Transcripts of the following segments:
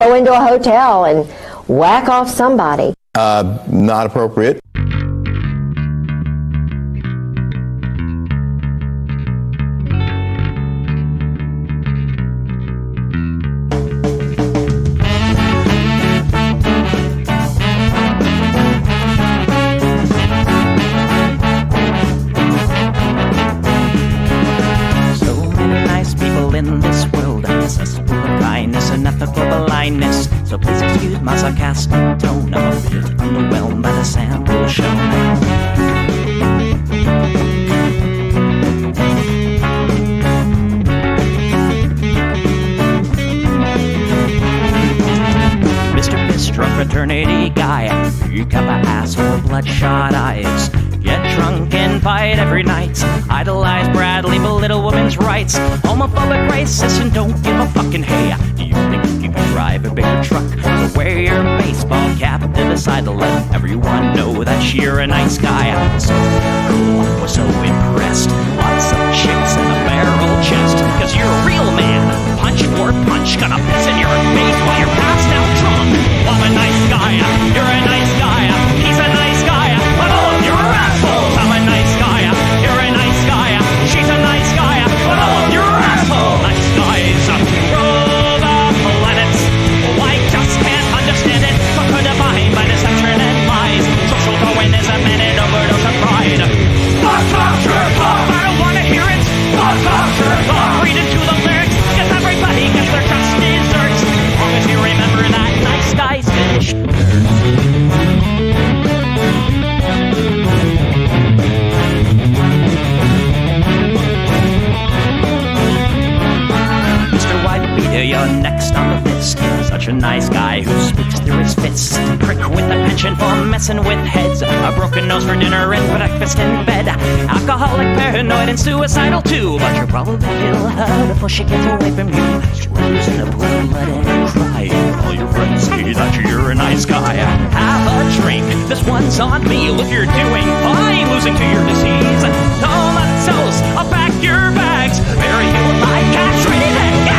Go into a hotel and whack off somebody. Not appropriate. In this world, accessible of kindness and ethical blindness. So please excuse my sarcastic tone. I'm a bit underwhelmed by the sample shown. Mr. Bistro fraternity guy, you cup of asshole, bloodshot eyes. Get drunk and fight every night. Idolize Bradley, belittle women's rights. Homophobic, racist, and don't give a fucking hey. Do you think you can drive a bigger truck? So wear your baseball cap to decide to let everyone know that you're a nice guy. So cool, was so impressed. Lots of chicks and a barrel chest. Cause you're a real man. Punch for punch, gonna piss in your face while you're passed out drunk. I'm a nice guy, you're a nice guy. He's a nice guy, but all of you are assholes. I'm a nice guy, you're a nice guy. She's a nice guy, but all of you are assholes. Nice guys rule the planets. Oh, I just can't understand it. Conquer divine by deception and lies. Social Darwinism and an overdose of pride. Fuck off, jerk off. I don't wanna hear it. Fuck off, jerk off. Read into the lyrics, cause everybody gets their just desserts. As long as you remember that nice guys finish Mr. Whitebeard, you're next on the list. Such a nice guy who speaks through his fists. Prick with a penchant for messing with heads. A broken nose for dinner and breakfast in bed. Alcoholic, paranoid, and suicidal too. But you're probably ill her before she gets away from you. She's in a pool, letting cry. All your friends say that you're a nice guy. Have a drink, this one's on me. Look, you're doing fine, losing to your disease. Comatose, I'll pack your bags. Bury you like cash ready to go.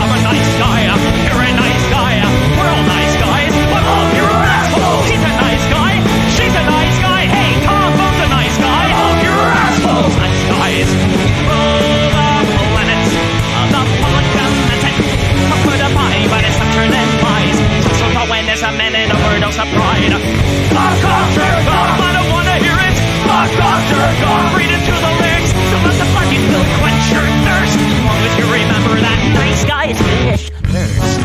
I'm a nice guy, you're a nice guy. We're all nice guys, but all of you are assholes. He's a nice guy, she's a nice guy. Hey, Combo's a nice guy. All of you are assholes. Nice guys rule the planet. The public commented. Put a body by deception and lies. Social Darwinism and an overdose of pride. Fuck off, jerk off. I don't wanna hear it. Fuck off, jerk off. Read into the lyrics. Don't let the fucking pill quench your thirst. As long as you remember that nice guys finish first.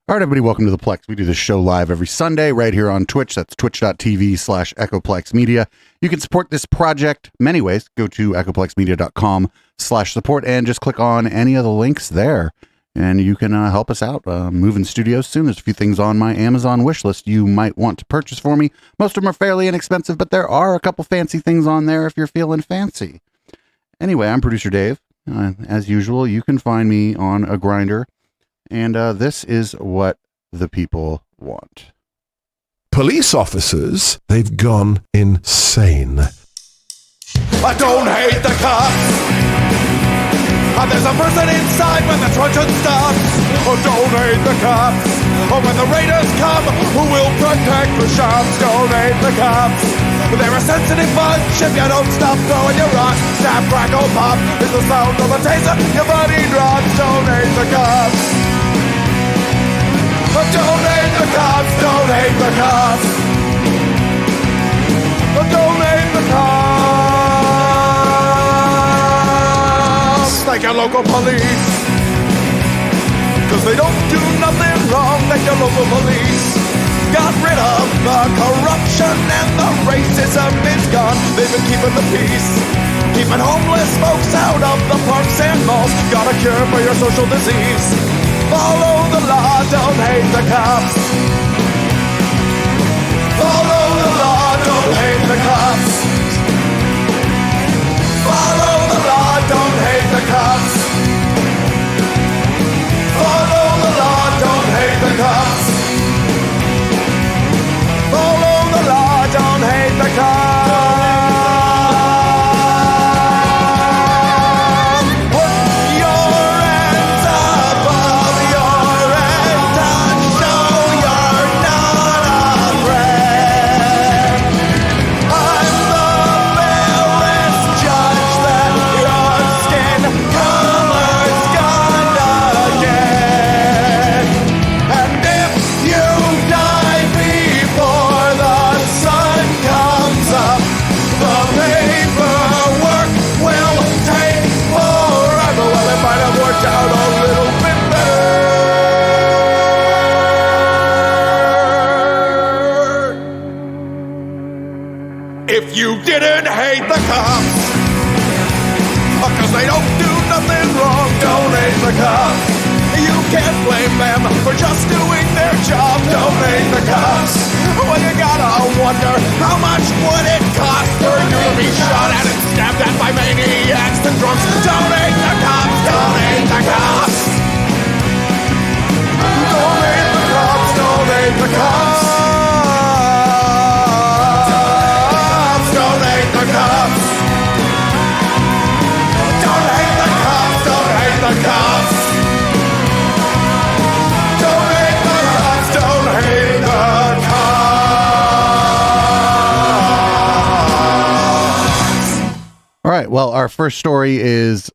All right, everybody, welcome to the Plex. We do this show live every Sunday right here on Twitch. That's twitch.tv/EchoPlexMedia. Media. You can support this project many ways. Go to echoplexmedia.com/support and just click on any of the links there. And you can help us out moving studios soon. There's a few things on my Amazon wish list you might want to purchase for me. Most of them are fairly inexpensive, but there are a couple fancy things on there if you're feeling fancy. Anyway, I'm producer Dave. As usual, you can find me on a grinder. And this is what the people want. Police officers, they've gone insane. I don't hate the cops. There's a person inside when the truncheon stops. Oh, don't hate the cops. Oh, when the raiders come, who will protect the shops? Don't hate the cops. They're a sensitive bunch if you don't stop throwing your rocks. Snap, crackle, pop is the sound of a taser. Your body drops. Don't hate the cops. like your local police. Cause they don't do nothing wrong like your local police. Got rid of the corruption and the racism is gone. They've been keeping the peace, keeping homeless folks out of the parks and malls. Got a cure for your social disease. Follow the law, don't hate the cops. Follow the law, don't hate the cops. Follow the law, don't hate the cops. Follow the law, don't hate the cops. Follow the law, don't hate the cops. Put your hands above your head and show you're not afraid. I'm the fairest judge that your skin color's gonna get. And if you die before the sun comes up, the paperwork will take forever. Well, it might have worked out a little bit better if you didn't hate the cops. Cause they don't do nothing wrong, don't hate the cops. You can't blame them for just doing their job, don't hate the cops. Well, you gotta wonder, how much would it cost for you to be shot at and stabbed at by maniacs and drunks? Don't hate the cops, don't hate the cops. Don't hate the cops, don't hate the cops. Don't hate the cops. Don't hate the cops, don't hate the cops. Don't hate the cops, don't hate the cops. All right. Well, our first story is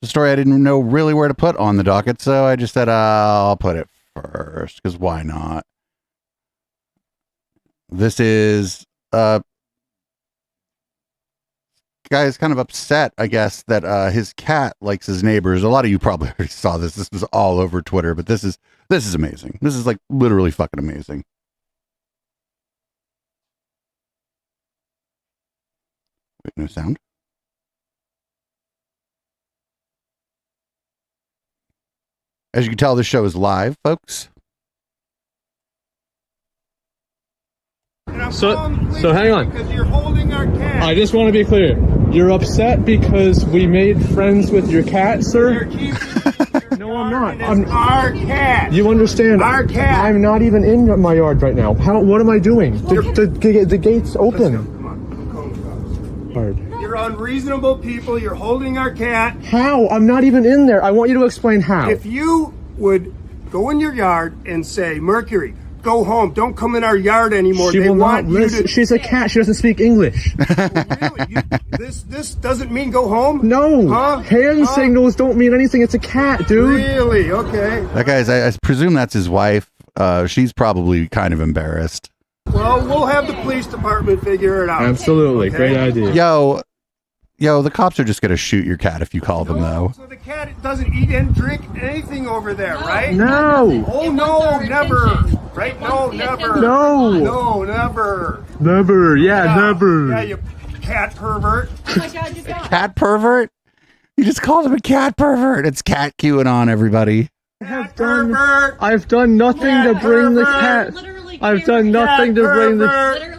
the story I didn't know really where to put on the docket, so I just said I'll put it first because why not? This is guy is kind of upset, I guess, that his cat likes his neighbors. A lot of you probably already saw this. This was all over Twitter, but this is amazing. This is like literally fucking amazing. Wait, no sound. As you can tell, this show is live, folks. So hang on. Because you're holding our cat. I just want to be clear. You're upset because we made friends with your cat, sir? No, I'm not. It's our cat. You understand? Our cat. I'm not even in my yard right now. What am I doing? The gate's open. Come on. Hard. You're unreasonable people. You're holding our cat. How? I'm not even in there. I want you to explain how. If you would go in your yard and say, Mercury, go home. Don't come in our yard anymore. She they will want not you listen. to. She's a cat. She doesn't speak English. Really? This doesn't mean go home? No. Huh? Hand signals don't mean anything. It's a cat, dude. Really? Okay. That guy's, I presume that's his wife. She's probably kind of embarrassed. Well, we'll have the police department figure it out. Absolutely. Okay? Great idea. Yo, the cops are just going to shoot your cat if you call them, though. So the cat doesn't eat and drink anything over there, right? No. Oh, no, never. Right? No, never. No. No, never. Never. Yeah, never. Yeah, you cat pervert. Oh my God, you got Cat pervert? You just called him a cat pervert. It's cat QAnon, everybody. Cat pervert. I've done nothing to bring the cat. I've done nothing to bring the.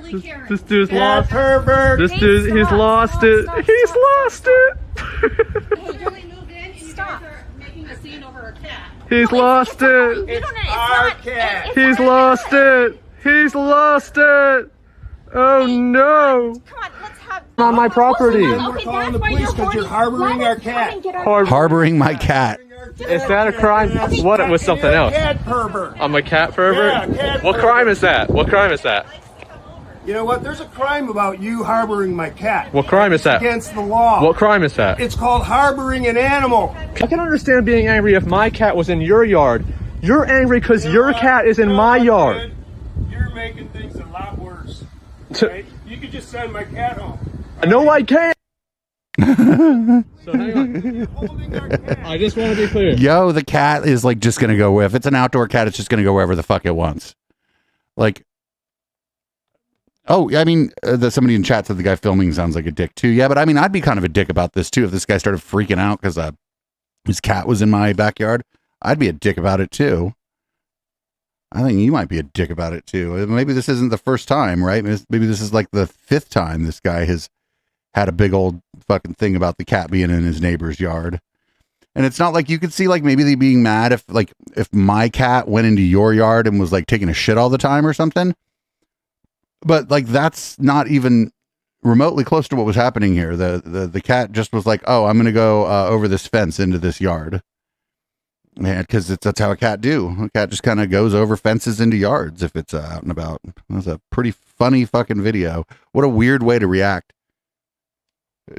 This dude's lost. Pervert. This dude, he's lost it. He's lost it. Stop making a scene over a cat. He's lost it. It's our cat. He's lost it. He's lost it. Oh no. Come on, let's have. On my property. We're calling the police because you're harboring our cat. Harboring my cat. Is that a crime? What? It was something else. Cat pervert. I'm a cat pervert? Yeah, cat What pervert. crime is that? What crime is that? You know what? There's a crime about you harboring my cat. What crime is that? Against the law. What crime is that? It's called harboring an animal. I can understand being angry if my cat was in your yard. You're angry because your cat is in my yard. You're making things a lot worse. Right? You could just send my cat home. No, I can't. So hang on. I just want to be clear. Yo, the cat is like just gonna go. If it's an outdoor cat, it's just gonna go wherever the fuck it wants. Like, oh, I mean, somebody in chat said the guy filming sounds like a dick too. Yeah, but I mean, I'd be kind of a dick about this too if this guy started freaking out because his cat was in my backyard. I'd be a dick about it too. I think you might be a dick about it too. Maybe this isn't the first time, right? Maybe this is like the 5th time this guy has had a big old fucking thing about the cat being in his neighbor's yard. And it's not like you could see like maybe they being mad if my cat went into your yard and was like taking a shit all the time or something. But like that's not even remotely close to what was happening here. The cat just was like, oh, I'm going to go over this fence into this yard. Yeah, because that's how a cat do. A cat just kind of goes over fences into yards if it's out and about. That's a pretty funny fucking video. What a weird way to react.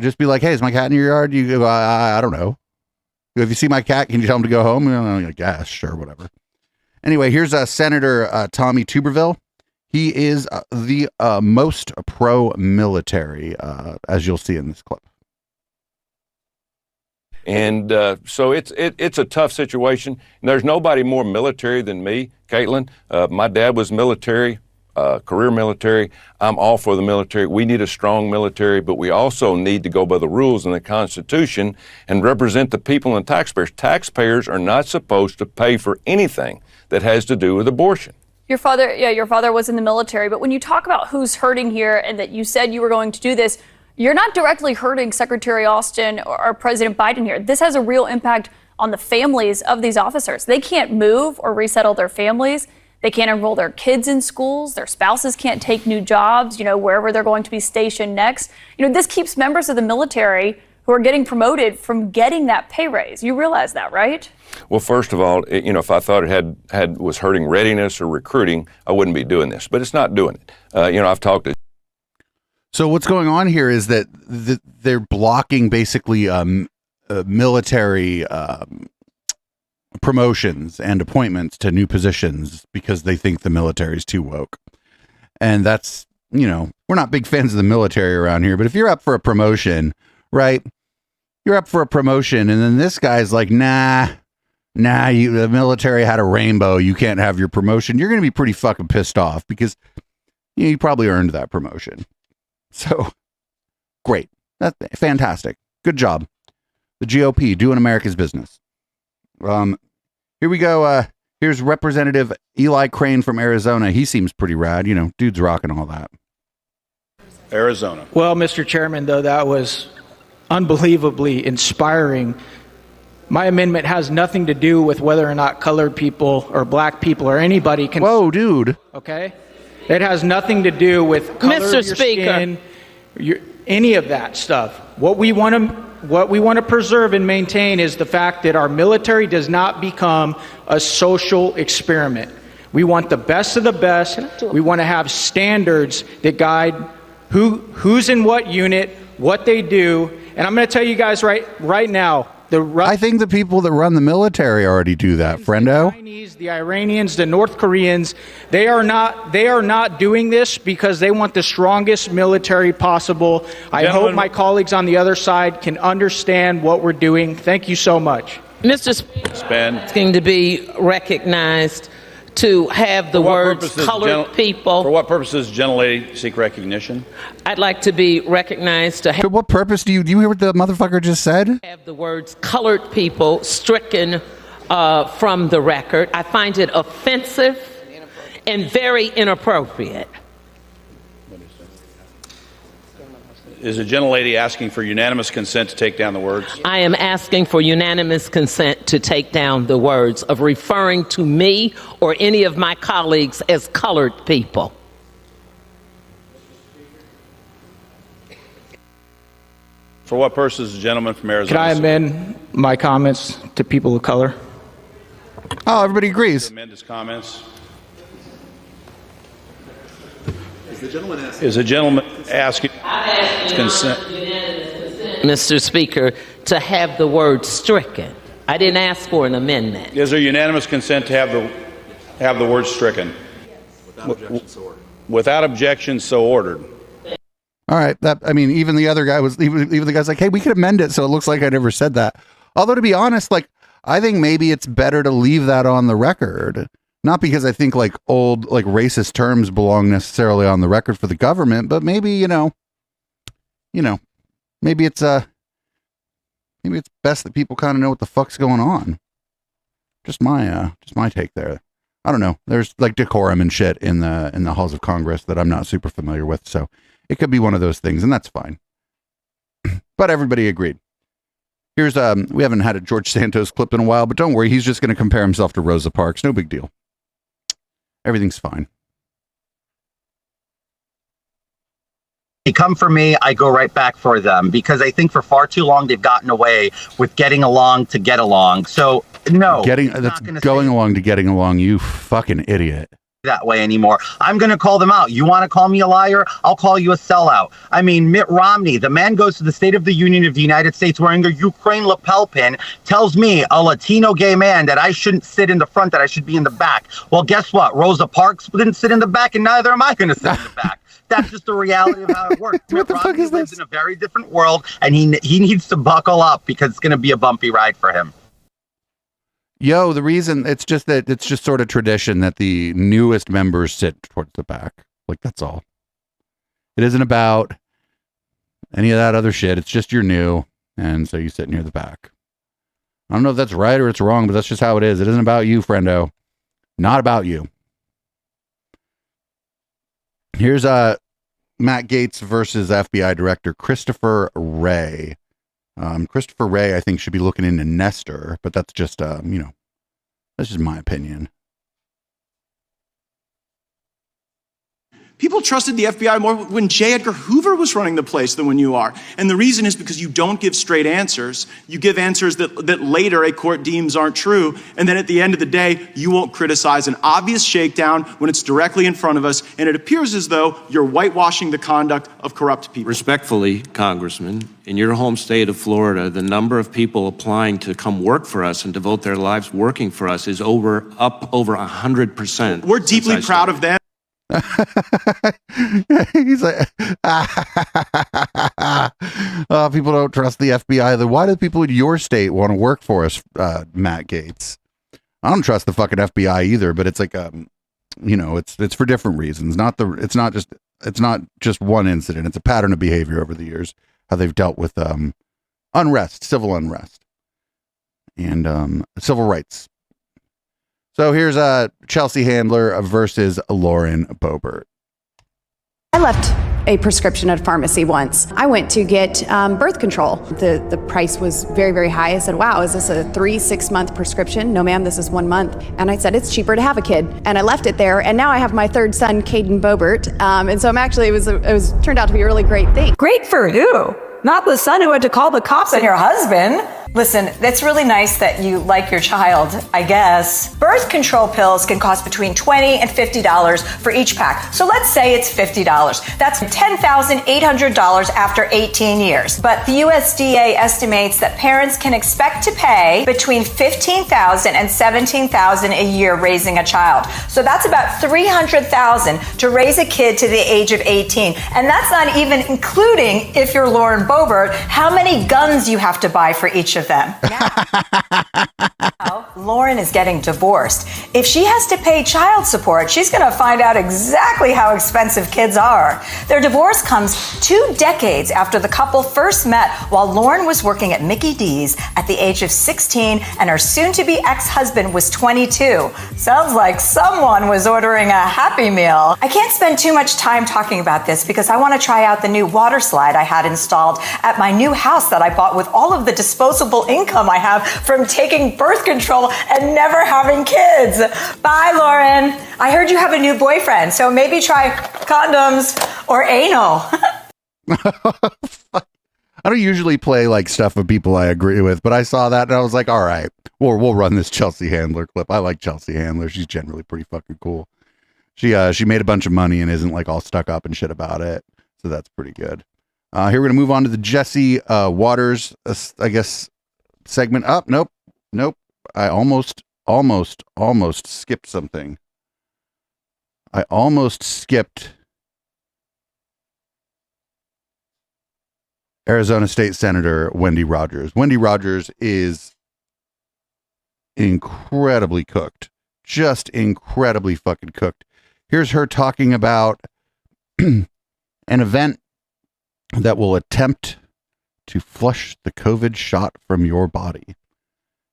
Just be like, hey, is my cat in your yard? You go, I don't know. If you see my cat, can you tell him to go home? I'm like, yeah, sure, whatever. Anyway, here's Senator Tommy Tuberville. He is the most pro-military, as you'll see in this clip. And so it's a tough situation. And there's nobody more military than me, Caitlin. My dad was military, career military. I'm all for the military. We need a strong military, but we also need to go by the rules in the Constitution and represent the people and taxpayers. Taxpayers are not supposed to pay for anything that has to do with abortion. Your father was in the military, but when you talk about who's hurting here and that you said you were going to do this, you're not directly hurting Secretary Austin or President Biden here. This has a real impact on the families of these officers. They can't move or resettle their families. They can't enroll their kids in schools. Their spouses can't take new jobs, wherever they're going to be stationed next. This keeps members of the military who are getting promoted from getting that pay raise. You realize that, right? Well, first of all, if I thought it was hurting readiness or recruiting, I wouldn't be doing this. But it's not doing it. I've talked to. So what's going on here is that they're blocking basically military promotions and appointments to new positions because they think the military is too woke. And that's, we're not big fans of the military around here, but if you're up for a promotion, right? You're up for a promotion and then this guy's like, nah, the military had a rainbow. You can't have your promotion. You're going to be pretty fucking pissed off because you probably earned that promotion. So great. That's fantastic. Good job. The GOP doing America's business. Here we go. Here's Representative Eli Crane from Arizona. He seems pretty rad. Dude's rocking all that. Arizona. Well, Mr. Chairman, though, that was unbelievably inspiring. My amendment has nothing to do with whether or not colored people or black people or anybody can. Whoa, dude. Okay. It has nothing to do with color Mr. of your Speaker. skin, any of that stuff. What we want to preserve and maintain is the fact that our military does not become a social experiment. We want the best of the best. We want to have standards that guide who's in what unit, what they do. And I'm going to tell you guys right now, I think the people that run the military already do that, friendo. The Chinese, the Iranians, the North Koreans, they are not doing this because they want the strongest military possible. I hope my colleagues on the other side can understand what we're doing. Thank you so much. Mr. Speaker, asking to be recognized to have the words colored people. For what purposes does gentlelady seek recognition? I'd like to be recognized to have. For what purpose do you hear what the motherfucker just said? Have the words colored people stricken from the record. I find it offensive and very inappropriate. Is the gentlelady asking for unanimous consent to take down the words? I am asking for unanimous consent to take down the words of referring to me or any of my colleagues as colored people. For what purposes, the gentleman from Arizona? Can I amend my comments to people of color? Oh, everybody agrees. Amend his comments. Is the gentleman asking consent? Mr. Speaker, to have the word stricken. I didn't ask for an amendment. Is there unanimous consent to have the word stricken? Without objection, so ordered. Without objection, so ordered. All right. Even the other guy even the guy's like, hey, we could amend it so it looks like I never said that. Although, to be honest, like, I think maybe it's better to leave that on the record. Not because I think like old, like racist terms belong necessarily on the record for the government, but maybe, maybe it's best that people kind of know what the fuck's going on. Just my take there. I don't know. There's like decorum and shit in the halls of Congress that I'm not super familiar with, so it could be one of those things, and that's fine. But everybody agreed. Here's we haven't had a George Santos clip in a while, but don't worry, he's just going to compare himself to Rosa Parks. No big deal. Everything's fine. They come for me, I go right back for them, because I think for far too long they've gotten away with getting along to get along. So no, that's going along to getting along. You fucking idiot. That way anymore. I'm going to call them out. You want to call me a liar? I'll call you a sellout. I mean, Mitt Romney, the man goes to the State of the Union of the United States wearing a Ukraine lapel pin, tells me, a Latino gay man, that I shouldn't sit in the front, that I should be in the back. Well, guess what? Rosa Parks didn't sit in the back, and neither am I going to sit in the back. That's just the reality of how it works. Mitt Romney lives in a very different world, and he needs to buckle up because it's going to be a bumpy ride for him. Yo, the reason it's just sort of tradition that the newest members sit towards the back. Like, that's all. It isn't about any of that other shit. It's just you're new, and so you sit near the back. I don't know if that's right or it's wrong, but that's just how it is. It isn't about you, friendo. Not about you. Here's Matt Gaetz versus FBI Director Christopher Wray. Christopher Wray, I think, should be looking into Nestor, but that's just, that's just my opinion. People trusted the FBI more when J. Edgar Hoover was running the place than when you are. And the reason is because you don't give straight answers. You give answers that later a court deems aren't true. And then at the end of the day, you won't criticize an obvious shakedown when it's directly in front of us. And it appears as though you're whitewashing the conduct of corrupt people. Respectfully, Congressman, in your home state of Florida, the number of people applying to come work for us and devote their lives working for us is up over 100%. We're deeply proud of them. He's like, people don't trust the FBI. Then why do people in your state want to work for us, Matt Gaetz? I don't trust the fucking FBI either, but it's like, it's for different reasons. It's not just one incident. It's a pattern of behavior over the years, how they've dealt with unrest, civil unrest, and civil rights. So here's Chelsea Handler versus Lauren Boebert. I left a prescription at a pharmacy once. I went to get birth control. The price was very, very high. I said, wow, is this a 3-6 month prescription? No, ma'am, this is 1 month. And I said, it's cheaper to have a kid. And I left it there. And now I have my third son, Caden Boebert. And so I'm actually, it turned out to be a really great thing. Great for you. Not the son who had to call the cops on your husband. Listen, it's really nice that you like your child, I guess. Birth control pills can cost between $20 and $50 for each pack. So let's say it's $50. That's $10,800 after 18 years. But the USDA estimates that parents can expect to pay between $15,000 and $17,000 a year raising a child. So that's about $300,000 to raise a kid to the age of 18. And that's not even including, if you're Lauren Boebert, how many guns you have to buy for each of them. Now, Lauren is getting divorced. If she has to pay child support, she's going to find out exactly how expensive kids are. Their divorce comes 2 decades after the couple first met while Lauren was working at Mickey D's at the age of 16 and her soon-to-be ex-husband was 22. Sounds like someone was ordering a Happy Meal. I can't spend too much time talking about this because I want to try out the new water slide I had installed at my new house that I bought with all of the disposable income I have from taking birth control and never having kids. Bye, Lauren. I heard you have a new boyfriend, so maybe try condoms or anal. I don't usually play like stuff with people I agree with, but I saw that and I was like, all right, we'll run this Chelsea Handler clip. I like Chelsea Handler. She's generally pretty fucking cool. She made a bunch of money and isn't like all stuck up and shit about it. So that's pretty good. Here we're going to move on to the Jesse Waters, I guess, segment. Up. Nope. I almost skipped something. I almost skipped Arizona State Senator Wendy Rogers. Wendy Rogers is incredibly cooked. Just incredibly fucking cooked. Here's her talking about an event that will attempt to flush the COVID shot from your body.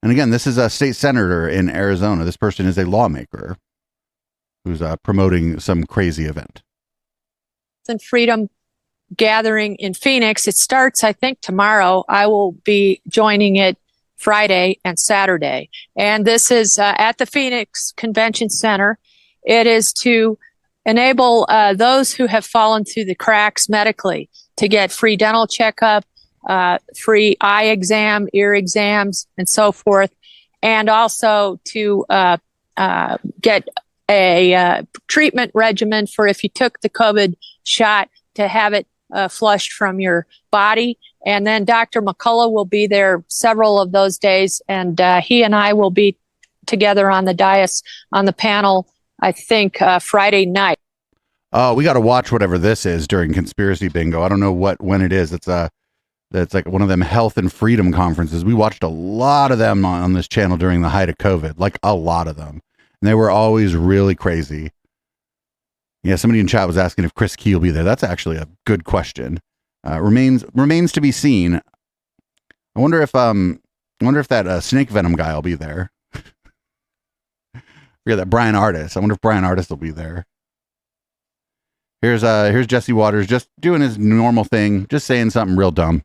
And again, this is a state senator in Arizona. This person is a lawmaker who's promoting some crazy event. And Freedom gathering in Phoenix. It starts, I think, tomorrow. I will be joining it Friday and Saturday. And this is at the Phoenix Convention Center. It is to enable those who have fallen through the cracks medically to get free dental checkup, free eye exam, ear exams, and so forth, and also to get a treatment regimen for if you took the COVID shot to have it flushed from your body. And then Dr. McCullough will be there several of those days, and he and I will be together on the dais on the panel, I think, Friday night. We got to watch whatever this is during Conspiracy Bingo. I don't know when it is. That's like one of them health and freedom conferences. We watched a lot of them on this channel during the height of COVID, like a lot of them. And they were always really crazy. Yeah, somebody in chat was asking if Chris Key will be there. That's actually a good question. Remains to be seen. I wonder if that snake venom guy will be there. Yeah, that Brian Artis. I wonder if Brian Artis will be there. Here's Jesse Waters just doing his normal thing, just saying something real dumb.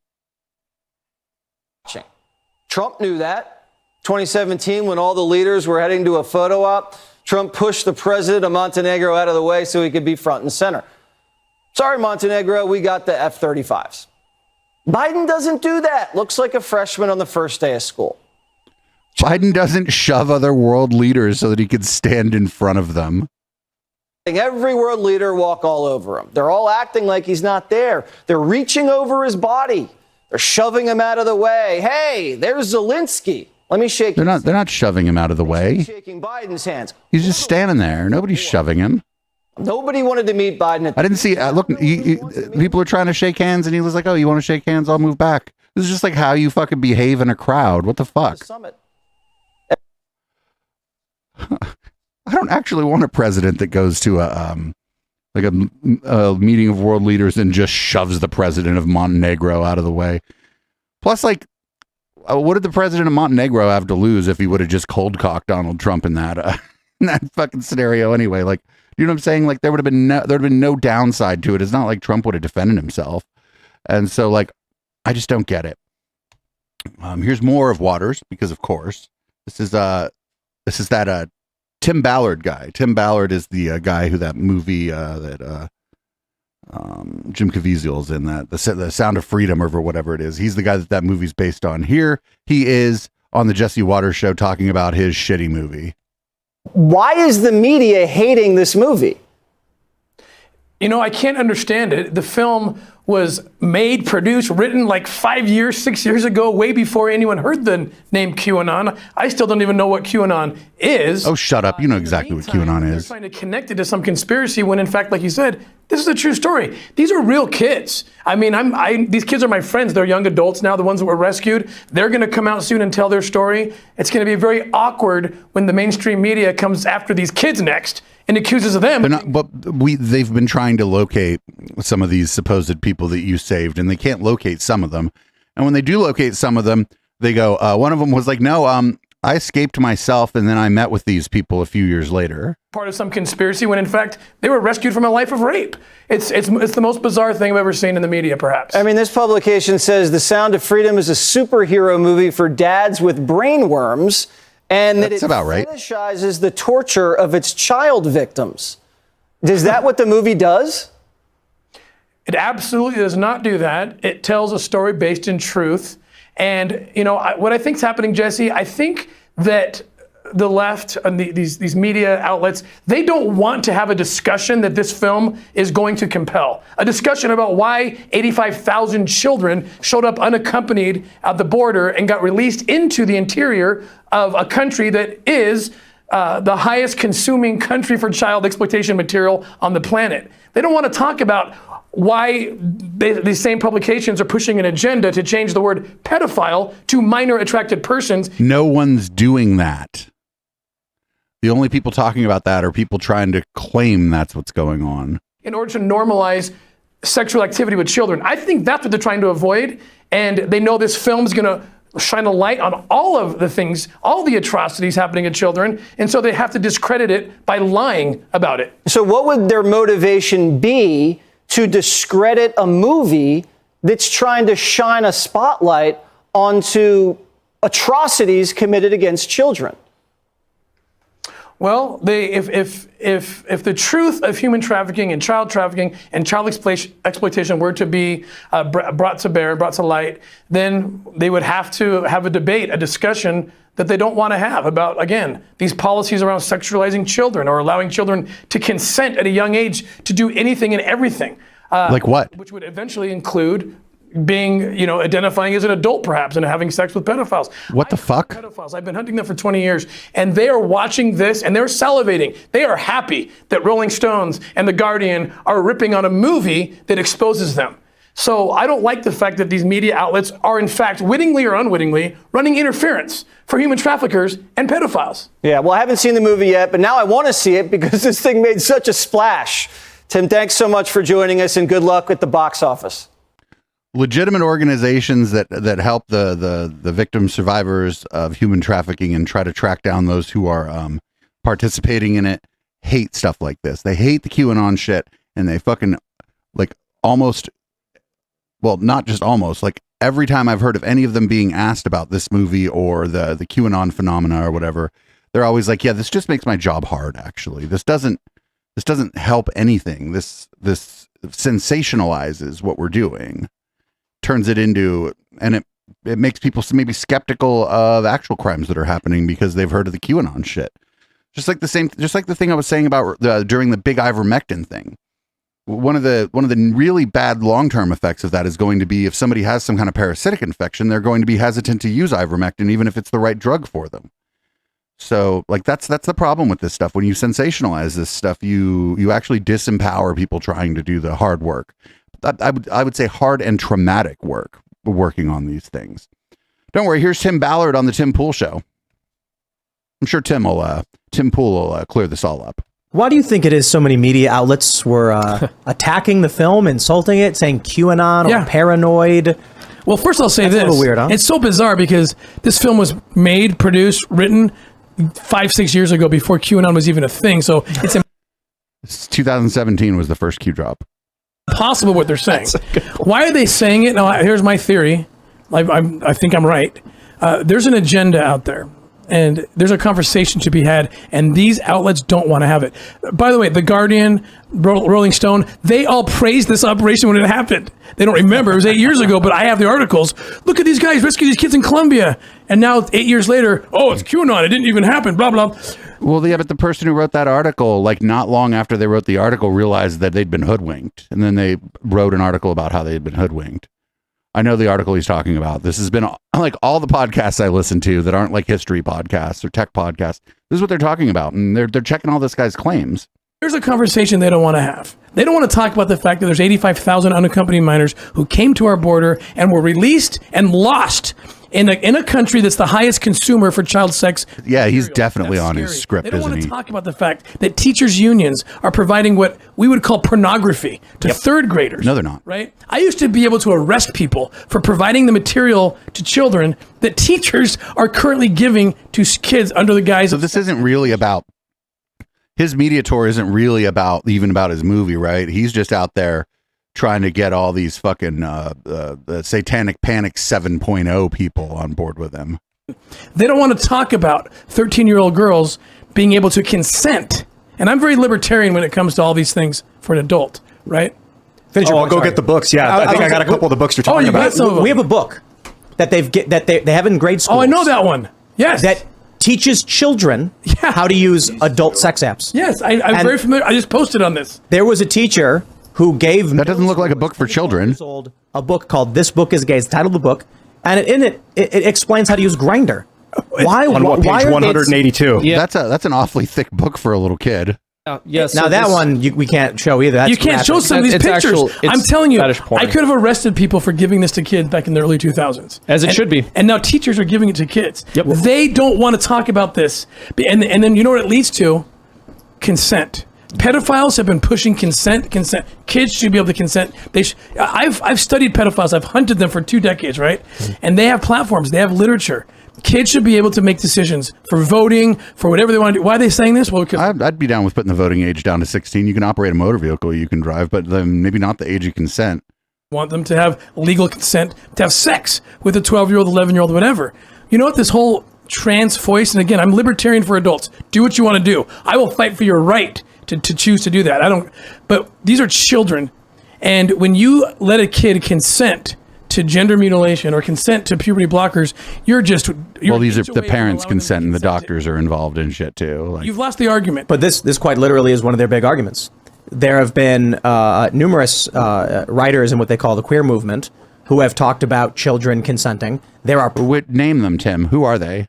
Trump knew that. 2017, when all the leaders were heading to a photo op, Trump pushed the president of Montenegro out of the way so he could be front and center. Sorry, Montenegro, we got the F-35s. Biden doesn't do that. Looks like a freshman on the first day of school. Biden doesn't shove other world leaders so that he could stand in front of them. Every world leader walk all over him. They're all acting like he's not there. They're reaching over his body. They're shoving him out of the way. Hey, there's Zelensky. Let me shake. They're not shoving him out of the way. Shaking Biden's hands. He's just standing there. Nobody's shoving him. Nobody wanted to meet Biden. I didn't see. Look, people are trying to shake hands, and he was like, "Oh, you want to shake hands? I'll move back." This is just like how you fucking behave in a crowd. What the fuck? Summit. I don't actually want a president that goes to a meeting of world leaders and just shoves the president of Montenegro out of the way. Plus, like, what did the president of Montenegro have to lose if he would have just cold cocked Donald Trump in that fucking scenario anyway? Like, you know what I'm saying? Like, there'd have been no downside to it. It's not like Trump would have defended himself. And so, like, I just don't get it. Here's more of Waters, because of course this is that Tim Ballard guy. Tim Ballard is the guy who that movie that Jim Caviezel's in, that the Sound of Freedom or whatever it is. He's the guy that movie's based on. Here he is on the Jesse Waters show talking about his shitty movie. Why is the media hating this movie? You know, I can't understand it. The film was made, produced, written like 6 years ago, way before anyone heard the name QAnon. I still don't even know what QAnon is. Oh, shut up. You know exactly what QAnon They're is. trying to connect it to some conspiracy when, in fact, like you said, this is a true story. These are real kids. I mean, these kids are my friends. They're young adults now, the ones that were rescued. They're going to come out soon and tell their story. It's going to be very awkward when the mainstream media comes after these kids next and accuses them. They've been trying to locate some of these supposed people that you saved, and they can't locate some of them. And when they do locate some of them, they go, one of them was like, no, I escaped myself, and then I met with these people a few years later. Part of some conspiracy when, in fact, they were rescued from a life of rape. It's the most bizarre thing I've ever seen in the media, perhaps. I mean, this publication says The Sound of Freedom is a superhero movie for dads with brain worms, and that it fetishizes the torture of its child victims. Is that what the movie does? It absolutely does not do that. It tells a story based in truth. And, you know, what I think is happening, Jesse, I think that the left and these media outlets, they don't want to have a discussion that this film is going to compel. A discussion about why 85,000 children showed up unaccompanied at the border and got released into the interior of a country that is the highest consuming country for child exploitation material on the planet. They don't want to talk about why these same publications are pushing an agenda to change the word pedophile to minor attracted persons. No one's doing that. The only people talking about that are people trying to claim that's what's going on. In order to normalize sexual activity with children. I think that's what they're trying to avoid. And they know this film is going to shine a light on all of the things, all the atrocities happening to children. And so they have to discredit it by lying about it. So what would their motivation be to discredit a movie that's trying to shine a spotlight onto atrocities committed against children? Well, if the truth of human trafficking and child exploitation were to be brought to bear, brought to light, then they would have to have a debate, a discussion that they don't want to have about, again, these policies around sexualizing children or allowing children to consent at a young age to do anything and everything. Like what? Which would eventually include being, identifying as an adult perhaps and having sex with pedophiles. What the fuck? Pedophiles. I've been hunting them for 20 years and they are watching this and they're salivating. They are happy that Rolling Stones and The Guardian are ripping on a movie that exposes them. So I don't like the fact that these media outlets are in fact wittingly or unwittingly running interference for human traffickers and pedophiles. Yeah, well, I haven't seen the movie yet, but now I want to see it because this thing made such a splash. Tim, thanks so much for joining us and good luck at the box office. Legitimate organizations that help the victim survivors of human trafficking and try to track down those who are participating in it hate stuff like this. They hate the QAnon shit, and they fucking almost, well, not just almost, every time I've heard of any of them being asked about this movie or the QAnon phenomena or whatever, they're always like, yeah, this just makes my job hard. Actually, this doesn't help anything. This sensationalizes what we're doing. Turns it into, and it makes people maybe skeptical of actual crimes that are happening because they've heard of the QAnon shit. Just like the thing I was saying about during the big ivermectin thing. One of the really bad long-term effects of that is going to be if somebody has some kind of parasitic infection, they're going to be hesitant to use ivermectin even if it's the right drug for them. So that's the problem with this stuff. When you sensationalize this stuff, you actually disempower people trying to do the hard work. I would say hard and traumatic work working on these things. Don't worry. Here's Tim Ballard on the Tim Pool Show. I'm sure Tim Pool will clear this all up. Why do you think it is so many media outlets were attacking the film, insulting it, saying QAnon or paranoid? Well, first I'll say That's this. a little weird, huh? It's so bizarre because this film was made, produced, written 5-6 years ago before QAnon was even a thing. So it's 2017 was the first Q drop. Possible what they're saying. Why are they saying it? Now, here's my theory. I think I'm right. There's an agenda out there, and there's a conversation to be had, and these outlets don't want to have it. By the way, The Guardian, Rolling Stone, they all praised this operation when it happened. They don't remember. It was 8 years ago, but I have the articles. Look at these guys rescue these kids in Colombia. And now, 8 years later, oh, it's QAnon. It didn't even happen, blah, blah. Well, yeah, but the person who wrote that article, not long after they wrote the article, realized that they'd been hoodwinked. And then they wrote an article about how they had been hoodwinked. I know the article he's talking about. This has been all the podcasts I listen to that aren't history podcasts or tech podcasts. This is what they're talking about. And they're checking all this guy's claims. Here's a conversation they don't want to have. They don't want to talk about the fact that there's 85,000 unaccompanied minors who came to our border and were released and lost in a country that's the highest consumer for child sex. Yeah, he's definitely on his script, They don't isn't want he? to talk about the fact that teachers' unions are providing what we would call pornography to third graders. No, they're not. Right? I used to be able to arrest people for providing the material to children that teachers are currently giving to kids under the guise of... So this isn't really about... His media tour isn't really about his movie, right? He's just out there trying to get all these fucking the Satanic Panic 7.0 people on board with him. They don't want to talk about 13-year-old girls being able to consent. And I'm very libertarian when it comes to all these things for an adult, right? Finish your I'll point, go sorry. get the books. Yeah, I think I got a couple of the books you're talking about. We have a book that they have in grade school. Oh, I know that one. Yes. That teaches children how to use adult sex apps. Yes, I'm very familiar. I just posted on this. There was a teacher who gave... That doesn't look like a book for children. A book called This Book is Gay. It's the title of the book. And in it explains how to use Grindr. Why? On page 182? Yeah. That's an awfully thick book for a little kid. Yes. Now that one we can't show either. That's you can't graphic. show some of these pictures. I'm telling you, I could have arrested people for giving this to kids back in the early 2000s. As it should be. And now teachers are giving it to kids. Yep. They don't want to talk about this. And then you know what it leads to? Consent. Pedophiles have been pushing consent. Kids should be able to consent. I've studied pedophiles. I've hunted them for 2 decades, right? And they have platforms. They have literature. Kids should be able to make decisions for voting, for whatever they want to do. Why are they saying this? Well, I'd be down with putting the voting age down to 16. You can operate a motor vehicle you can drive, but then maybe not the age of consent. Want them to have legal consent to have sex with a 12-year-old, 11-year-old, whatever. You know what? This whole trans voice, and again, I'm libertarian for adults. Do what you want to do. I will fight for your right to choose to do that. But these are children. And when you let a kid consent to gender mutilation or consent to puberty blockers, these are the parents' consent and the doctors are involved in shit too. You've lost the argument. But this quite literally is one of their big arguments. There have been numerous writers in what they call the queer movement who have talked about children consenting. There are name them, Tim. Who are they?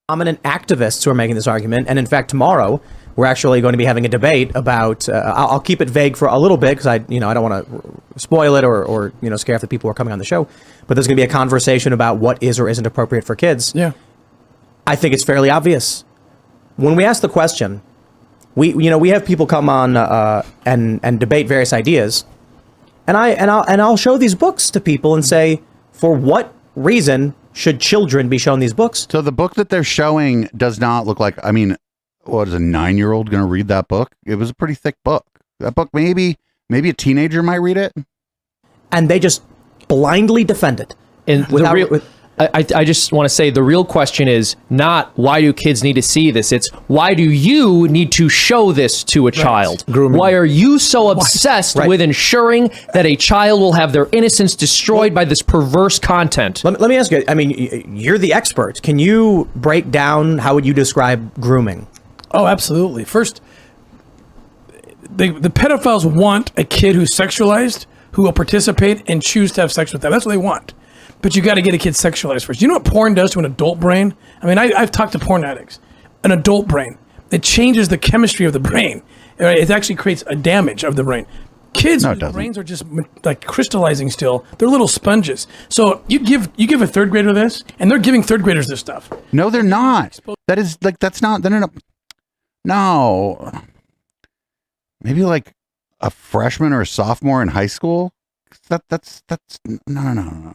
Prominent activists who are making this argument, and in fact, tomorrow we're actually going to be having a debate about. I'll keep it vague for a little bit because I don't want to spoil it or scare off the people who are coming on the show. But there's going to be a conversation about what is or isn't appropriate for kids. Yeah, I think it's fairly obvious. When we ask the question, we have people come on and debate various ideas, and I'll show these books to people and say, for what reason should children be shown these books? So the book that they're showing does not look like. I mean, what is a 9-year-old going to read that book? It was a pretty thick book. That book, maybe a teenager might read it. And they just blindly defend it. And I just want to say the real question is not why do kids need to see this? It's why do you need to show this to a child? Grooming. Why are you so obsessed with ensuring that a child will have their innocence destroyed by this perverse content? Let me ask you, I mean, you're the expert. Can you break down how would you describe grooming? Oh, absolutely. First, the pedophiles want a kid who's sexualized who will participate and choose to have sex with them. That's what they want. But you got to get a kid sexualized first. You know what porn does to an adult brain? I mean, I've talked to porn addicts. An adult brain. It changes the chemistry of the brain. It actually creates a damage of the brain. Kids' brains are just like crystallizing still. They're little sponges. So you give a third grader this, and they're giving third graders this stuff. No, they're not. That is like that's not. No. Maybe like a freshman or a sophomore in high school. That's no.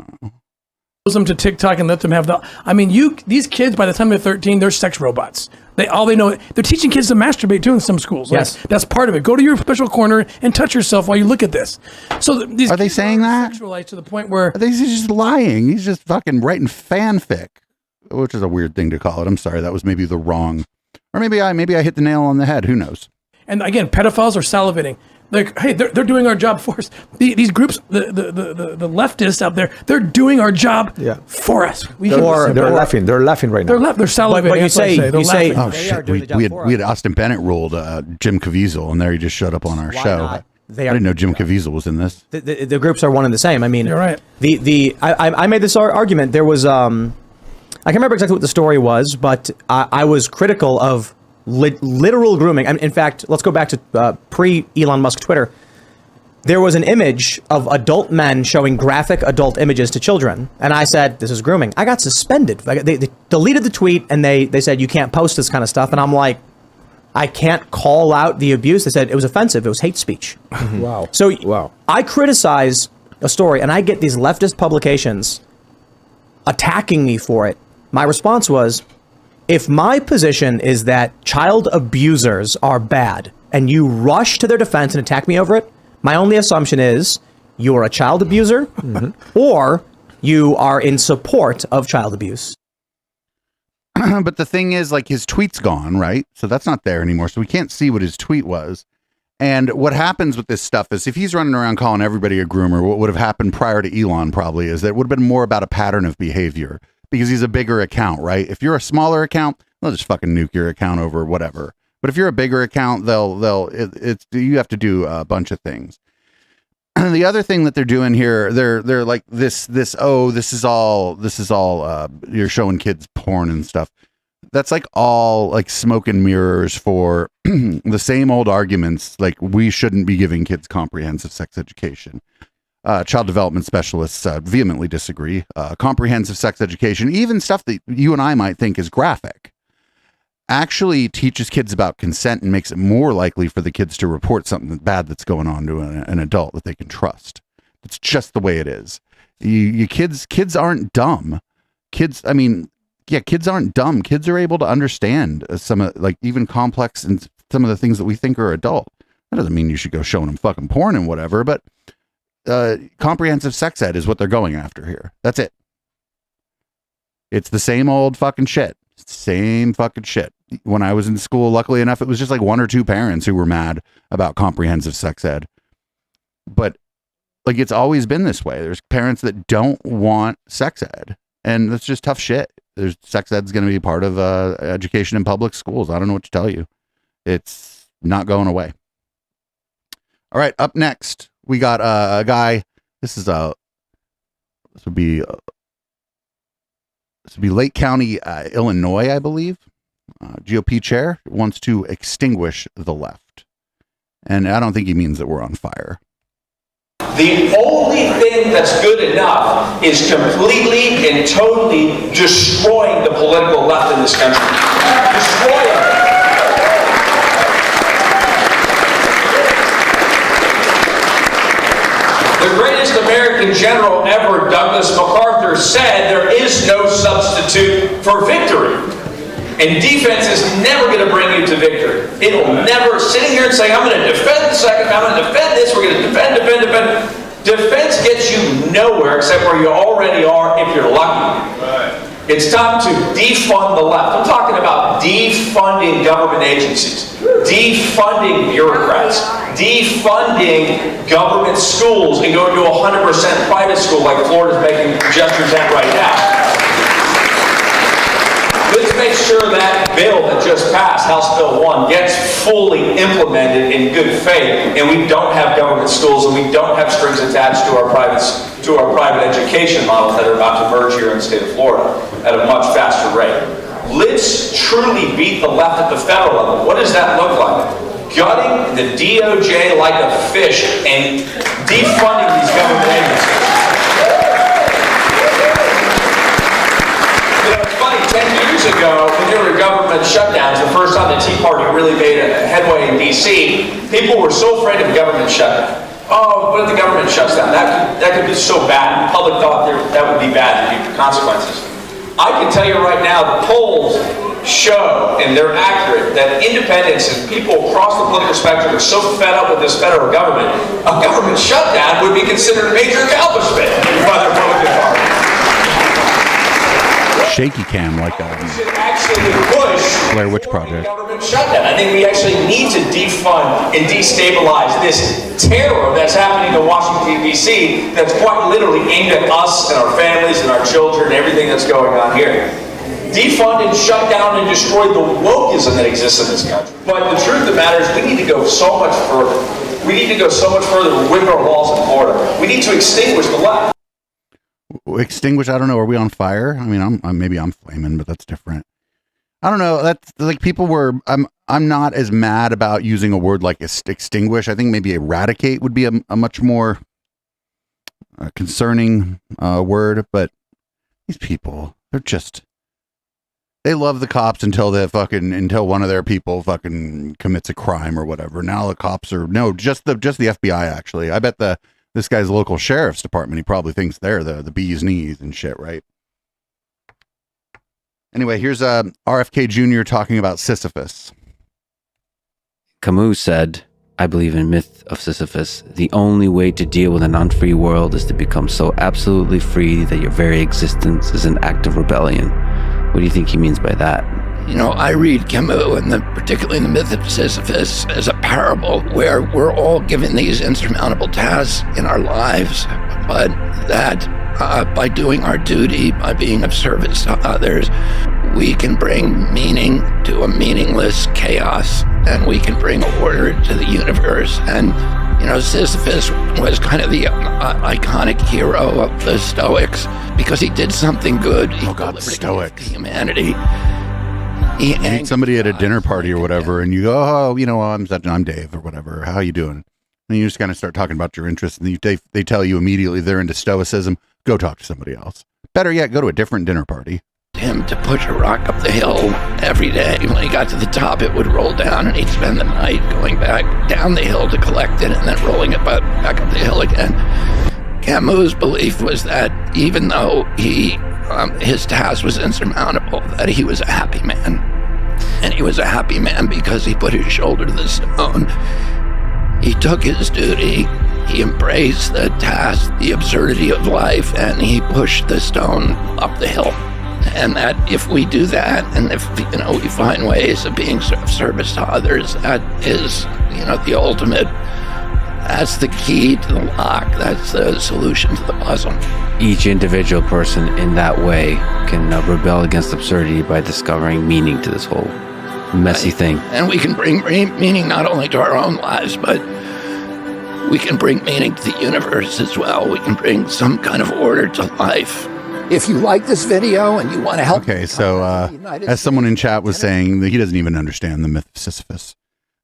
Them to TikTok and let them have these kids by the time they're 13, they're sex robots. All they know, they're teaching kids to masturbate too in some schools. Yes, that's part of it. Go to your special corner and touch yourself while you look at this. So are they saying that? Sexualized to the point where he's just lying. He's just fucking writing fanfic, which is a weird thing to call it. I'm sorry, that was maybe the wrong, or maybe I hit the nail on the head. Who knows? And again, pedophiles are salivating. Like, hey, they're doing our job for us. These groups, the leftists out there, they're doing our job for us. They're laughing. They're laughing right now. They're salivating. But you say, oh shit, we had Austin Bennett ruled Jim Caviezel, and there he just showed up on our show. Not? I didn't know Jim Caviezel was in this. The groups are one and the same. I mean, you're right. I made this argument. There was I can't remember exactly what the story was, but I was critical of literal grooming. I mean, in fact, let's go back to pre-Elon Musk Twitter. There was an image of adult men showing graphic adult images to children, and I said, this is grooming. I got suspended. They deleted the tweet, and they said, you can't post this kind of stuff. And I'm like, I can't call out the abuse. They said it was offensive. It was hate speech. Wow. So I criticize a story, and I get these leftist publications attacking me for it. My response was, if my position is that child abusers are bad and you rush to their defense and attack me over it, my only assumption is you're a child abuser or you are in support of child abuse. But the thing is, like, his tweet's gone, right? So that's not there anymore. So we can't see what his tweet was. And what happens with this stuff is if he's running around calling everybody a groomer, what would have happened prior to Elon probably is that it would have been more about a pattern of behavior. Because he's a bigger account, right? If you're a smaller account, they'll just fucking nuke your account over whatever. But if you're a bigger account, you have to do a bunch of things. the other thing that they're doing here, they're like this is all you're showing kids porn and stuff. That's like all like smoke and mirrors for the same old arguments. Like, we shouldn't be giving kids comprehensive sex education. Child development specialists vehemently disagree. Comprehensive sex education, even stuff that you and I might think is graphic, actually teaches kids about consent and makes it more likely for the kids to report something bad that's going on to an adult that they can trust. It's just the way it is. Kids aren't dumb. Kids aren't dumb. Kids are able to understand some like even complex and some of the things that we think are adult. That doesn't mean you should go showing them fucking porn and whatever, but comprehensive sex ed is what they're going after here. That's it. It's the same old fucking shit. Same fucking shit. When I was in school, luckily enough, it was just like 1 or 2 parents who were mad about comprehensive sex ed. But like, it's always been this way. There's parents that don't want sex ed, and that's just tough shit. There's sex ed's going to be part of education in public schools. I don't know what to tell you. It's not going away. All right, up next, we got a guy. This would be Lake County, Illinois, I believe. GOP chair wants to extinguish the left. And I don't think he means that we're on fire. The only thing that's good enough is completely and totally destroying the political left in this country. Destroy it. The greatest American general ever, Douglas MacArthur, said there is no substitute for victory. And defense is never going to bring you to victory. It will never, sitting here and saying, I'm going to defend the second, I'm going to defend this, we're going to defend. Defense gets you nowhere except where you already are if you're lucky. It's time to defund the left. I'm talking about defunding government agencies, defunding bureaucrats, defunding government schools and going to 100% private school like Florida's making gestures at right now. Let's make sure that bill that just passed, House Bill 1, gets fully implemented in good faith, and we don't have government schools and we don't have strings attached to our private education models that are about to merge here in the state of Florida at a much faster rate. Let's truly beat the left at the federal level. What does that look like? Gutting the DOJ like a fish and defunding these government agencies. It's funny, 10 years ago, when there were government shutdowns, the first time the Tea Party really made a headway in D.C., people were so afraid of government shutdown. Oh, what if the government shuts down? That could be so bad. The public thought that would be bad, there'd be consequences. I can tell you right now, the polls show, and they're accurate, that independents and people across the political spectrum are so fed up with this federal government, a government shutdown would be considered a major accomplishment by the Republican Party. Shaky cam like We should actually push Blair Witch Project. government shutdown. I think we actually need to defund and destabilize this terror that's happening in Washington, D.C. that's quite literally aimed at us and our families and our children and everything that's going on here. Defund and shut down and destroy the wokeism that exists in this country. But the truth of the matter is we need to go so much further. We need to go so much further with our laws in Florida. We need to extinguish the left. Extinguish, I don't know, are we on fire? I mean, maybe I'm flaming, but that's different. I don't know. That's like people were. I'm not as mad about using a word like extinguish. I think maybe eradicate would be a much more concerning word. But these people, they love the cops until one of their people fucking commits a crime or whatever. Now the cops are just the FBI. Actually, I bet this guy's local sheriff's department, he probably thinks they're the bee's knees and shit, right? Anyway, here's RFK Jr. talking about Sisyphus. Camus said, I believe in myth of Sisyphus. The only way to deal with an unfree world is to become so absolutely free that your very existence is an act of rebellion. What do you think he means by that? You know, I read Camus, and particularly in the myth of Sisyphus, as a parable where we're all given these insurmountable tasks in our lives, but that by doing our duty, by being of service to others, we can bring meaning to a meaningless chaos, and we can bring order to the universe. And You know, Sisyphus was kind of the iconic hero of the Stoics because he did something good. Oh God, the Stoics. Humanity. You meet somebody at a dinner party or whatever, and you go, "Oh, you know, I'm Dave or whatever. How you doing?" And you just kind of start talking about your interests, and they tell you immediately they're into Stoicism. Go talk to somebody else. Better yet, go to a different dinner party. Him to push a rock up the hill every day. When he got to the top, it would roll down, and he'd spend the night going back down the hill to collect it, and then rolling it back up the hill again. Camus' belief was that even though his task was insurmountable, that he was a happy man. And he was a happy man because he put his shoulder to the stone. He took his duty, he embraced the task, the absurdity of life, and he pushed the stone up the hill. And that if we do that, and if we find ways of being of service to others, that is, the ultimate. That's the key to the lock. That's the solution to the puzzle. Each individual person in that way can rebel against absurdity by discovering meaning to this whole messy thing. And we can bring meaning not only to our own lives, but we can bring meaning to the universe as well. We can bring some kind of order to life. If you like this video and you want to help... Okay, so as someone in chat was saying, that he doesn't even understand the myth of Sisyphus.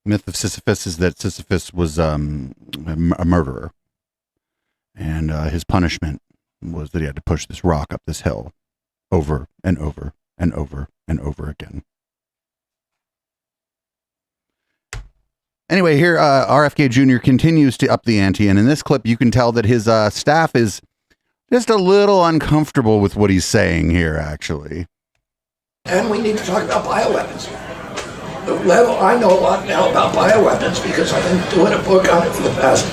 The myth of Sisyphus is that Sisyphus was a murderer. And his punishment was that he had to push this rock up this hill over and over and over and over again. Anyway, here RFK Jr. continues to up the ante, and in this clip you can tell that his staff is just a little uncomfortable with what he's saying here, actually. And we need to talk about bioweapons. I know a lot now about bioweapons because I've been doing a book on it for the past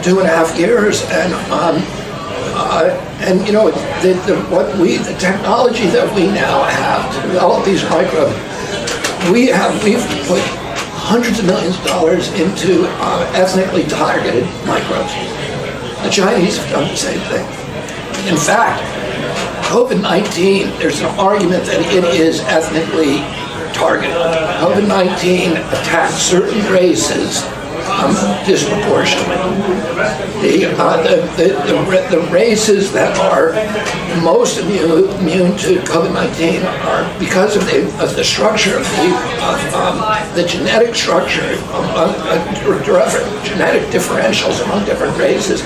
2.5 years, and the technology that we now have to develop these microbes, we've put hundreds of millions of dollars into ethnically targeted microbes. The Chinese have done the same thing. In fact, COVID-19, there's an argument that it is ethnically targeted. COVID-19 attacked certain races disproportionately. The races that are most immune to COVID-19 are because of the structure of the genetic structure, genetic differentials among different races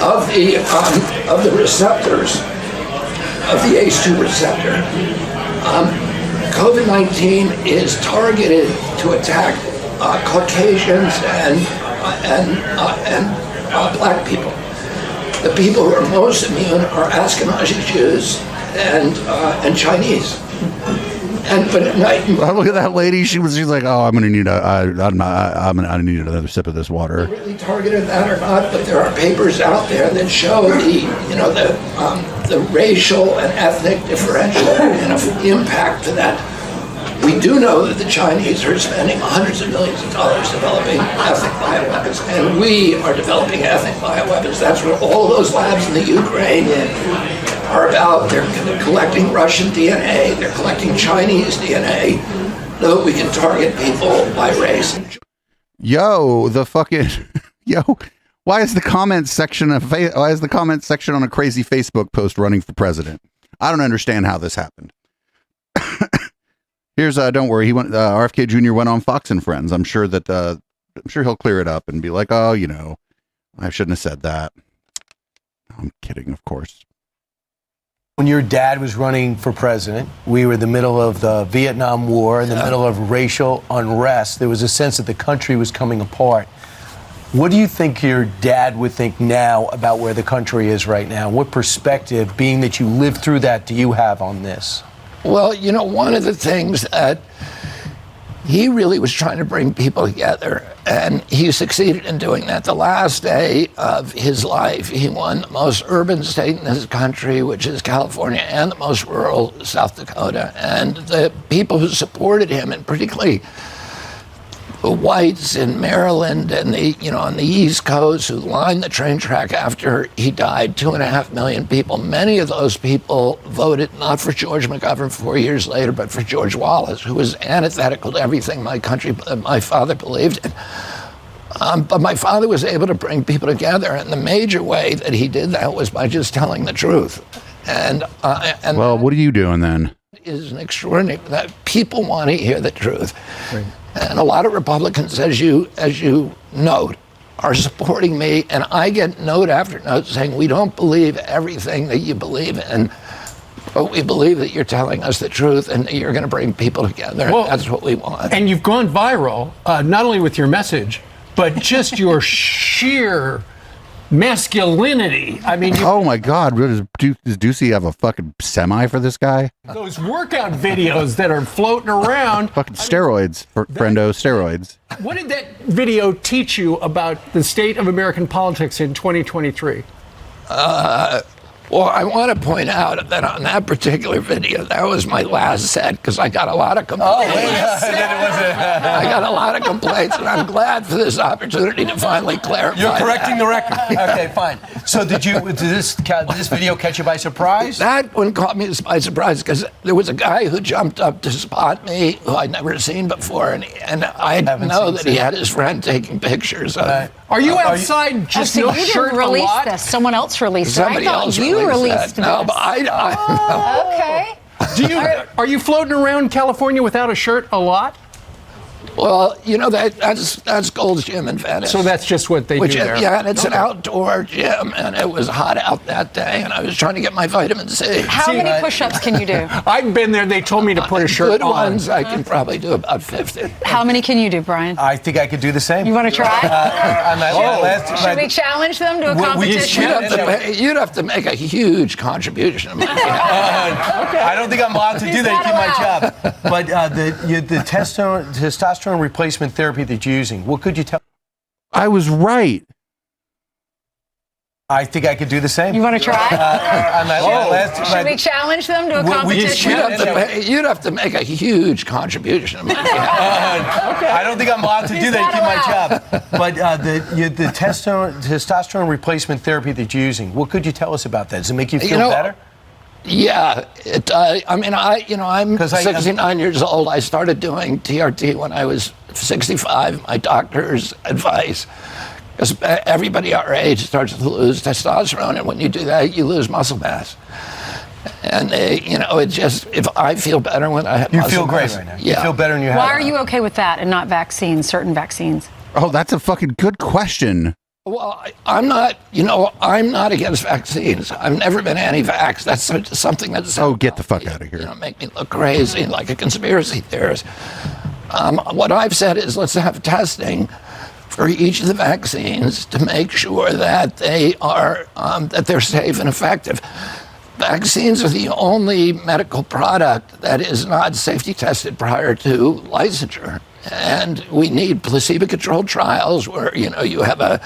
of the receptors of the ACE2 receptor. COVID-19 is targeted to attack Caucasians and black people. The people who are most immune are Ashkenazi Jews and Chinese. Look at that lady. She's like, "Oh, I'm gonna need I need another sip of this water." Really targeted that or not, but there are papers out there that show the racial and ethnic differential impact to that. We do know that the Chinese are spending hundreds of millions of dollars developing ethnic bioweapons, and we are developing ethnic bioweapons. That's what all of those labs in the Ukraine are about. They're collecting Russian DNA, they're collecting Chinese DNA, so that we can target people by race. Why is the comment section on a crazy Facebook post running for president? I don't understand how this happened. Here's don't worry, he went RFK Jr. went on Fox and Friends. I'm sure he'll clear it up and be like, "Oh, I shouldn't have said that." I'm kidding, of course. When your dad was running for president, we were in the middle of the Vietnam War, in the middle of racial unrest. There was a sense that the country was coming apart. What do you think your dad would think now about where the country is right now? What perspective, being that you lived through that, do you have on this? Well, one of the things that he really was trying to bring people together, and he succeeded in doing that. The last day of his life, he won the most urban state in this country, which is California, and the most rural, South Dakota. And the people who supported him, and particularly the whites in Maryland and on the East Coast who lined the train track after he died, 2.5 million people. Many of those people voted not for George McGovern 4 years later, but for George Wallace, who was antithetical to everything my father believed in. But my father was able to bring people together, and the major way that he did that was by just telling the truth. And well, what are you doing then? Is an extraordinary that people want to hear the truth, and a lot of Republicans, as you note, are supporting me, and I get note after note saying we don't believe everything that you believe in, but we believe that you're telling us the truth and that you're going to bring people together. Well, that's what we want. And you've gone viral, not only with your message, but just your sheer masculinity. I mean, Oh my God, does Ducey have a fucking semi for this guy? those workout videos that are floating around. Fucking steroids, friendo, steroids. What did that video teach you about the state of American politics in 2023? Well, I want to point out that on that particular video, that was my last set because I got a lot of complaints. I got a lot of complaints, and I'm glad for this opportunity to finally clarify. You're correcting that. the record. Okay, fine. So did this video catch you by surprise? That one caught me by surprise because there was a guy who jumped up to spot me who I'd never seen before, and I know that he had his friend taking pictures of. Are you outside just no you shirt didn't a release lot? this. Someone else released Somebody it. I thought else you released released that. No, this. but Okay. Are you floating around California without a shirt a lot? Well, you know, that's Gold's Gym in Venice. So that's just what they do there. Yeah, and it's an outdoor gym, and it was hot out that day, and I was trying to get my vitamin C. How many push-ups can you do? I've been there. They told me to put a shirt Good on. ones, I can probably do about 50. How many can you do, Brian? I think I could do the same. You want to try? Should we challenge them to a competition? You'd have to make a huge contribution. I don't think I'm allowed to do that. Keep my job. But the testosterone replacement therapy that you're using, what could you tell? I was right. I think I could do the same. You want to try? Should we challenge them to a competition? You'd have to make a huge contribution. I don't think I'm allowed to do that. Keep my job. But the testosterone replacement therapy that you're using, what could you tell us about that? Does it make you feel better? Yeah, it does. I mean, I'm 69 years old. I started doing TRT when I was 65. My doctor's advice, because everybody our age starts to lose testosterone, and when you do that, you lose muscle mass. And it just, if I feel better when I have you muscle feel great mass, right now. Yeah. You feel better than you have. Why are you okay with that and not vaccines, certain vaccines? Oh, that's a fucking good question. Well, I'm not against vaccines. I've never been anti-vax. That's something that's... Oh, get the fuck out of here. Make me look crazy, like a conspiracy theorist. What I've said is let's have testing for each of the vaccines to make sure that they are that they're safe and effective. Vaccines are the only medical product that is not safety tested prior to licensure. And we need placebo-controlled trials where, you have a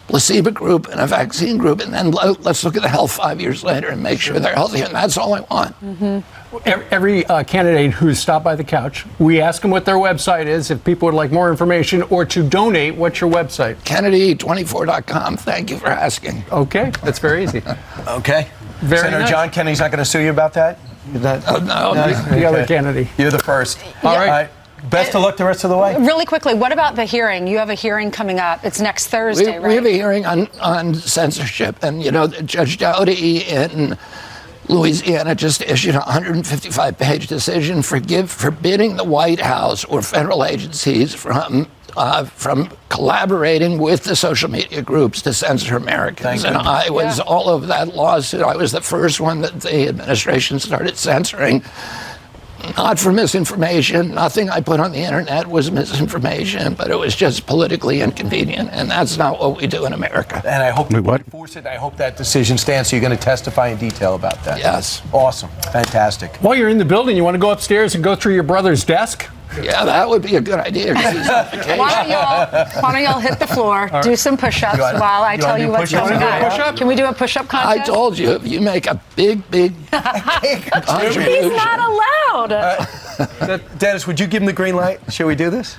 placebo group and a vaccine group, and then let's look at the health 5 years later and make sure they're healthy, and that's all I want. Every candidate who's stopped by the couch, we ask them what their website is, if people would like more information, or to donate. What's your website? Kennedy24.com. Thank you for asking. Okay, that's very easy. Okay. Very Senator nice. John Kennedy's not going to sue you about that? No. The other Kennedy. You're the first. All right. Best of luck the rest of the way. Really quickly, what about the hearing? You have a hearing coming up. It's next Thursday, right? We have a hearing on censorship, and Judge Dowdy in Louisiana just issued a 155-page decision forbidding the White House or federal agencies from collaborating with the social media groups to censor Americans. And I was all over that lawsuit. I was the first one that the administration started censoring. Not for misinformation. Nothing I put on the internet was misinformation, but it was just politically inconvenient, and that's not what we do in America. And I hope you enforce it. I hope that decision stands. So you're going to testify in detail about that. Yes. Awesome. Fantastic. While you're in the building, you want to go upstairs and go through your brother's desk? Yeah, that would be a good idea. Why don't y'all hit the floor, do some push-ups while I tell you what's going on. Can we do a push-up contest? I told you, if you make a big contribution. He's not allowed. Dennis, would you give him the green light? Shall we do this?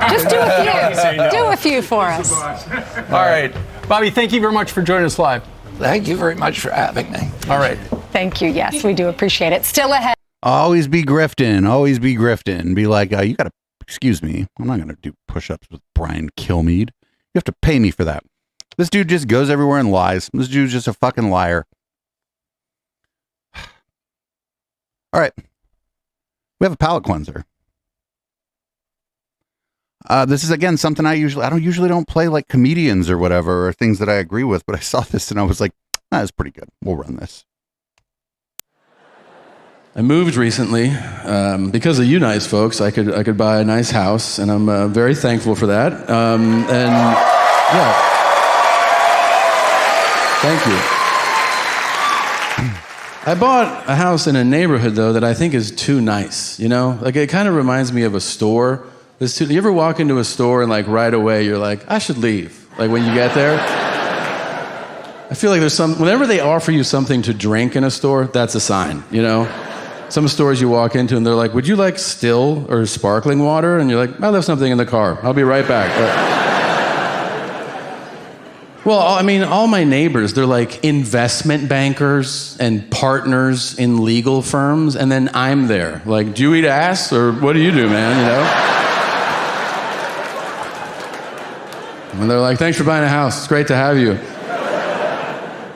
Just do a few. Do a few for us. All right. Bobby, thank you very much for joining us live. Thank you very much for having me. All right. Thank you. Yes, we do appreciate it. Still ahead. Always be grifting. Always be grifting. Be like, you got excuse me, I'm not going to do push-ups with Brian Kilmeade. You have to pay me for that. This dude just goes everywhere and lies. This dude's just a fucking liar. All right. We have a palate cleanser. This is, again, something I don't usually play like comedians or whatever, or things that I agree with, but I saw this and I was like, that's pretty good. We'll run this. I moved recently. Because of you nice folks, I could buy a nice house, and I'm very thankful for that. And yeah, thank you. I bought a house in a neighborhood, though, that I think is too nice, you know? Like, it kind of reminds me of a store. You ever walk into a store and, like, right away you're like, I should leave, like, when you get there? I feel like whenever they offer you something to drink in a store, that's a sign, you know? Some stores you walk into and they're like, would you like still or sparkling water? And you're like, I left something in the car. I'll be right back. Well, I mean, all my neighbors, they're like investment bankers and partners in legal firms. And then I'm there. Like, do you eat ass or what do you do, man? You know? And they're like, thanks for buying a house. It's great to have you.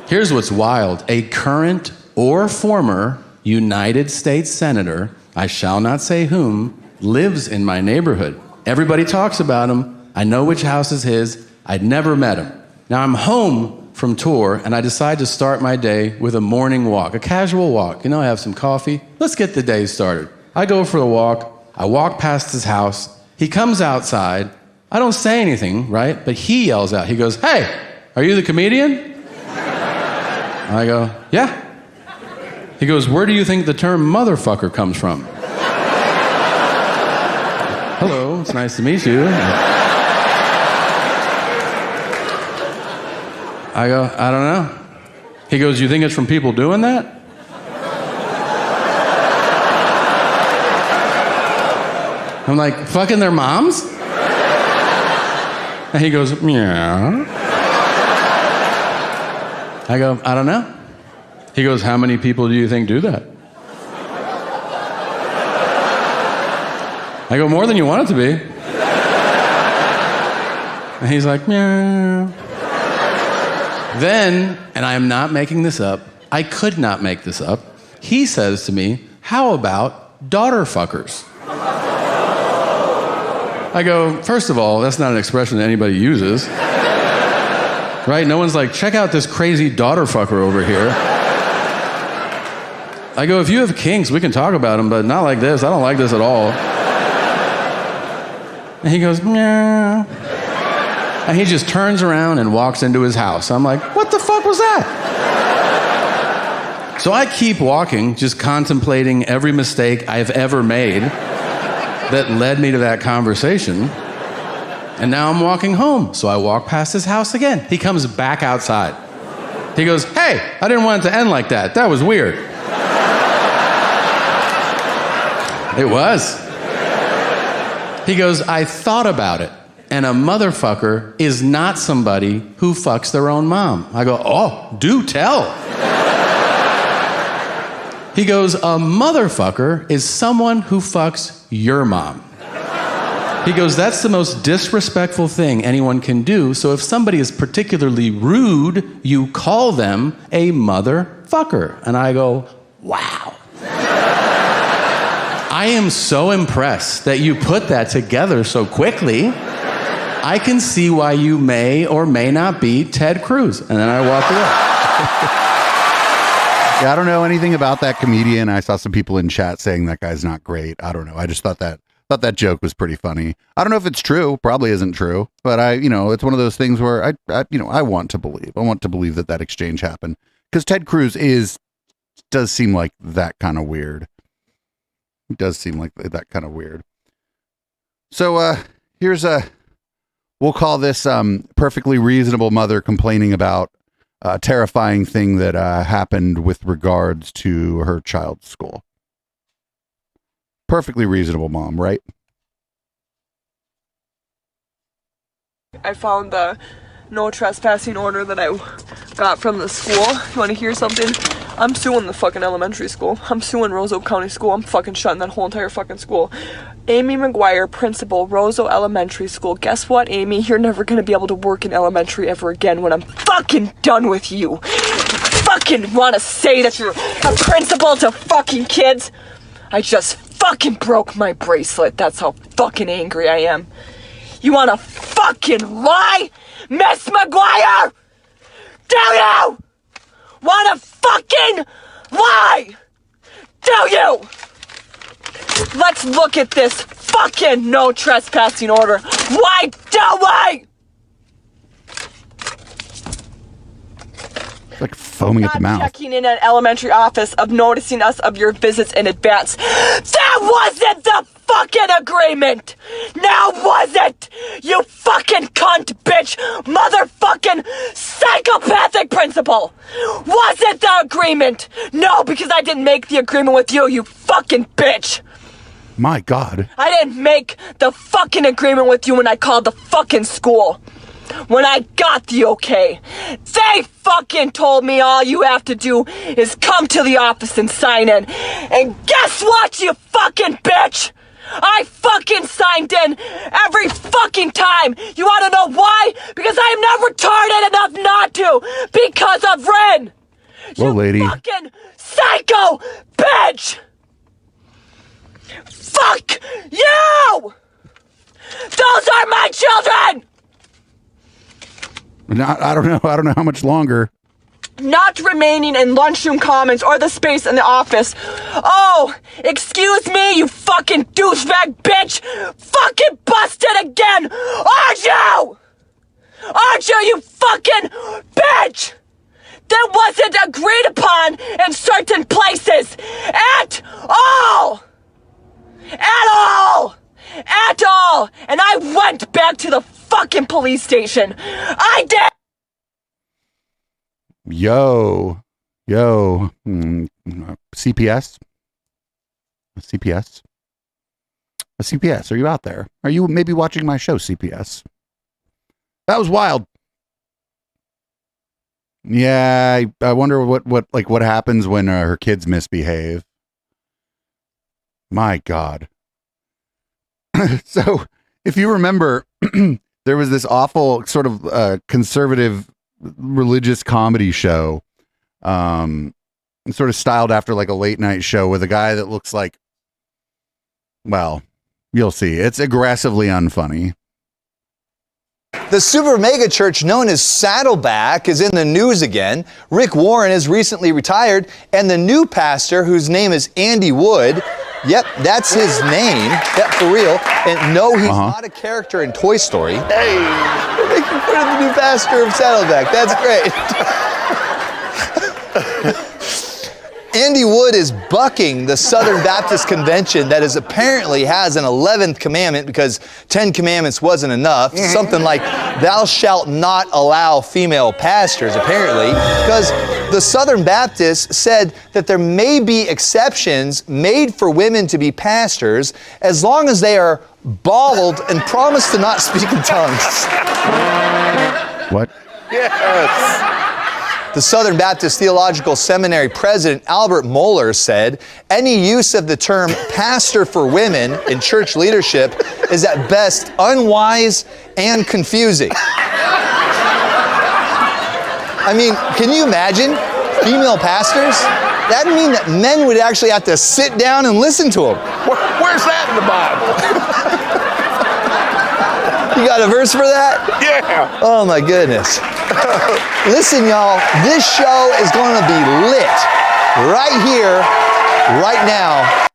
Here's what's wild. A current or former United States Senator, I shall not say whom, lives in my neighborhood. Everybody talks about him. I know which house is his. I'd never met him. Now I'm home from tour and I decide to start my day with a morning walk, a casual walk. You know, I have some coffee. Let's get the day started. I go for a walk. I walk past his house. He comes outside. I don't say anything, right? But he yells out. He goes, hey, are you the comedian? I go, yeah. He goes, where do you think the term motherfucker comes from? Hello, it's nice to meet you. I go, I don't know. He goes, you think it's from people doing that? I'm like, fucking their moms? And he goes, yeah. I go, I don't know. He goes, how many people do you think do that? I go, more than you want it to be. And he's like, meow. Then, and I am not making this up, I could not make this up, he says to me, how about daughter fuckers? I go, first of all, that's not an expression that anybody uses. Right? No one's like, check out this crazy daughter fucker over here. I go, if you have kinks, we can talk about them, but not like this. I don't like this at all. And he goes, meow. And he just turns around and walks into his house. I'm like, what the fuck was that? So I keep walking, just contemplating every mistake I've ever made that led me to that conversation. And now I'm walking home. So I walk past his house again. He comes back outside. He goes, hey, I didn't want it to end like that. That was weird. It was. He goes, I thought about it, and a motherfucker is not somebody who fucks their own mom. I go, oh, do tell. He goes, a motherfucker is someone who fucks your mom. He goes, that's the most disrespectful thing anyone can do, so if somebody is particularly rude, you call them a motherfucker. And I go, wow. I am so impressed that you put that together so quickly. I can see why you may or may not be Ted Cruz. And then I walked away. Yeah, I don't know anything about that comedian. I saw some people in chat saying that guy's not great. I don't know. I just thought that joke was pretty funny. I don't know if it's true. Probably isn't true. But it's one of those things where I want to believe. I want to believe that exchange happened. Because Ted Cruz does seem like that kind of weird. It does seem like that kind of weird. So here's we'll call this perfectly reasonable mother complaining about a terrifying thing that happened with regards to her child's school. Perfectly reasonable mom, right? I found the no trespassing order that I got from the school. You want to hear something? I'm suing the fucking elementary school. I'm suing Rose Oak County School. I'm fucking shutting that whole entire fucking school. Amy McGuire, principal, Roseau Elementary School. Guess what, Amy? You're never gonna be able to work in elementary ever again when I'm fucking done with you. Fucking wanna say that you're a principal to fucking kids? I just fucking broke my bracelet. That's how fucking angry I am. You wanna fucking lie, Miss McGuire? Do you wanna fucking lie? Do you? Let's look at this fucking no trespassing order. Why do we? Like foaming at the mouth. Checking in an elementary office of noticing us of your visits in advance. That wasn't the fucking agreement! Now was it? You fucking cunt bitch motherfucking psychopathic principal! Was it the agreement? No, because I didn't make the agreement with you, you fucking bitch! My God. I didn't make the fucking agreement with you when I called the fucking school. When I got the okay, they fucking told me all you have to do is come to the office and sign in. And guess what, you fucking bitch? I fucking signed in every fucking time. You wanna know why? Because I'm not retarded enough not to. Because of Ren. Whoa, lady. Fucking psycho bitch. Fuck you! Those are my children! I don't know how much longer. Not remaining in lunchroom commons or the space in the office. Oh, excuse me, you fucking douchebag bitch! Fucking busted again! Aren't you? Aren't you, you fucking bitch? That wasn't agreed upon in certain places. At all! At all! At all! And I went back to the fucking police station. I did! Yo. CPS? A CPS, are you out there? Are you maybe watching my show, CPS? That was wild. Yeah, I wonder what happens when her kids misbehave. My God. So, if you remember, there was this awful sort of conservative religious comedy show, sort of styled after like a late night show with a guy that looks like, well, you'll see. It's aggressively unfunny. The super mega church known as Saddleback is in the news again. Rick Warren has recently retired, and the new pastor, whose name is Andy Wood, yep, that's his name, yep, for real, and no, he's not a character in Toy Story. Hey, we're making fun of the new pastor of Saddleback. That's great. Andy Wood is bucking the Southern Baptist Convention that is apparently has an 11th commandment because 10 commandments wasn't enough. Something like, thou shalt not allow female pastors, apparently, because the Southern Baptists said that there may be exceptions made for women to be pastors as long as they are bald and promise to not speak in tongues. What? Yes. The Southern Baptist Theological Seminary president, Albert Mohler, said, any use of the term pastor for women in church leadership is at best unwise and confusing. I mean, can you imagine female pastors? That would mean that men would actually have to sit down and listen to them. Where's that in the Bible? You got a verse for that? Yeah. Oh my goodness. Listen, y'all, this show is going to be lit right here, right now.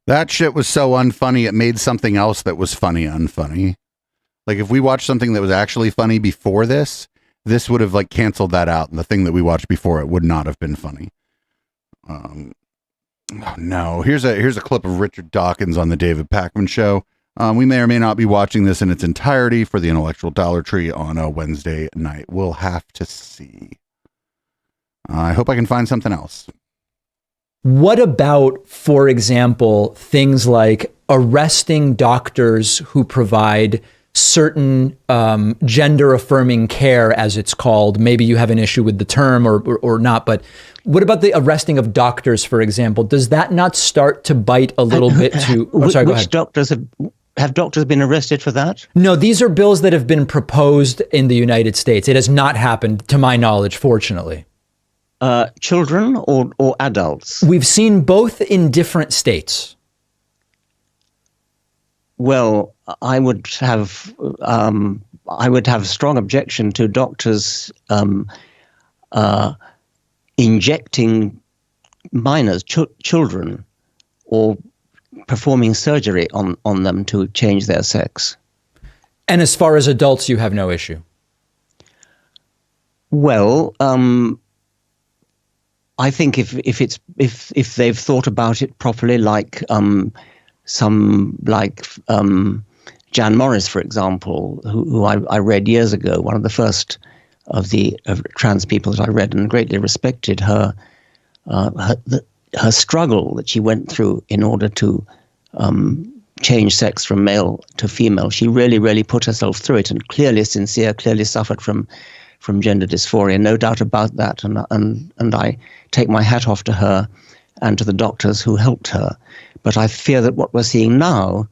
That shit was so unfunny, it made something else that was funny unfunny. Like, if we watched something that was actually funny before this would have, like, canceled that out, and the thing that we watched before it would not have been funny. Oh, no. Here's a clip of Richard Dawkins on the David Pakman Show. We may or may not be watching this in its entirety for the Intellectual Dollar Tree on a Wednesday night. We'll have to see. I hope I can find something else. What about, for example, things like arresting doctors who provide certain gender-affirming care, as it's called? Maybe you have an issue with the term or not, but What about the arresting of doctors, for example? Does that not start to bite a little bit to... Oh, sorry, go ahead. Doctors have doctors been arrested for that? No, these are bills that have been proposed in the United States. It has not happened, to my knowledge, fortunately. Children or adults? We've seen both in different states. Well, I would have a strong objection to doctors injecting minors, children, or performing surgery on them to change their sex. And as far as adults, you have no issue? Well, I think if they've thought about it properly, like Jan Morris, for example, who I read years ago, one of the first of trans people that I read and greatly respected, her struggle that she went through in order to change sex from male to female. She really, really put herself through it, and clearly sincere, clearly suffered from gender dysphoria, no doubt about that. And I take my hat off to her and to the doctors who helped her. But I fear that what we're seeing now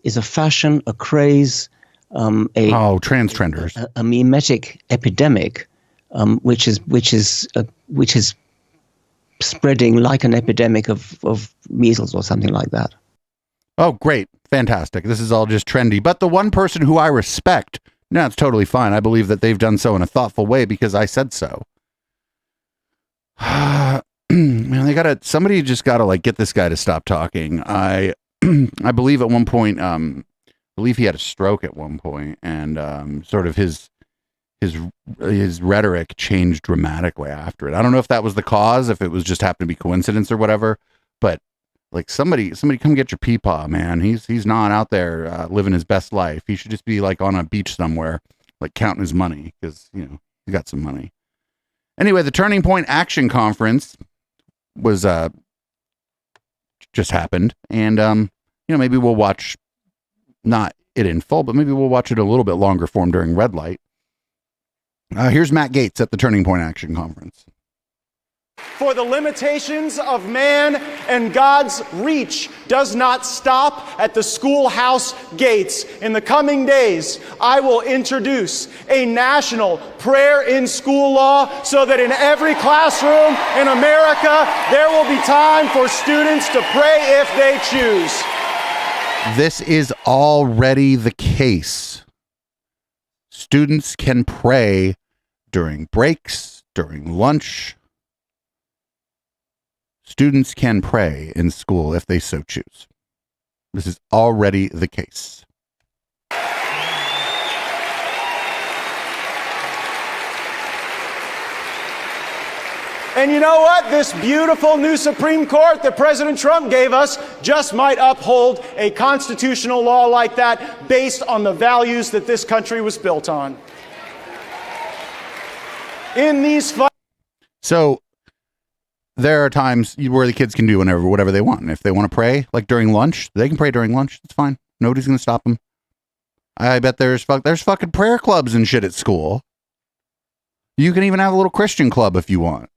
is a fashion, a craze, trans-trenders, a mimetic epidemic, which is spreading like an epidemic of measles or something like that. Oh, great. Fantastic. This is all just trendy. But the one person who I respect, no, it's totally fine. I believe that they've done so in a thoughtful way because I said so. Man, somebody just gotta like get this guy to stop talking. I believe at one point, I believe he had a stroke at one point, and sort of his rhetoric changed dramatically after it. I don't know if that was the cause, if it was just happened to be coincidence or whatever, but like somebody come get your peepaw, man. He's not out there living his best life. He should just be like on a beach somewhere, like counting his money, because he got some money. Anyway, the Turning Point Action Conference was just happened, and maybe we'll watch not it in full, but maybe we'll watch it a little bit longer form during red light. Here's Matt Gaetz at the Turning Point Action Conference. For the limitations of man and God's reach does not stop at the schoolhouse gates. In the coming days, I will introduce a national prayer in school law so that in every classroom in America, there will be time for students to pray if they choose. This is already the case. Students can pray during breaks, during lunch. Students can pray in school if they so choose. This is already the case. And you know what? This beautiful new Supreme Court that President Trump gave us just might uphold a constitutional law like that based on the values that this country was built on. In these So there are times where the kids can do whatever they want. And if they want to pray, like during lunch, they can pray during lunch. It's fine. Nobody's going to stop them. I bet there's fucking prayer clubs and shit at school. You can even have a little Christian club if you want.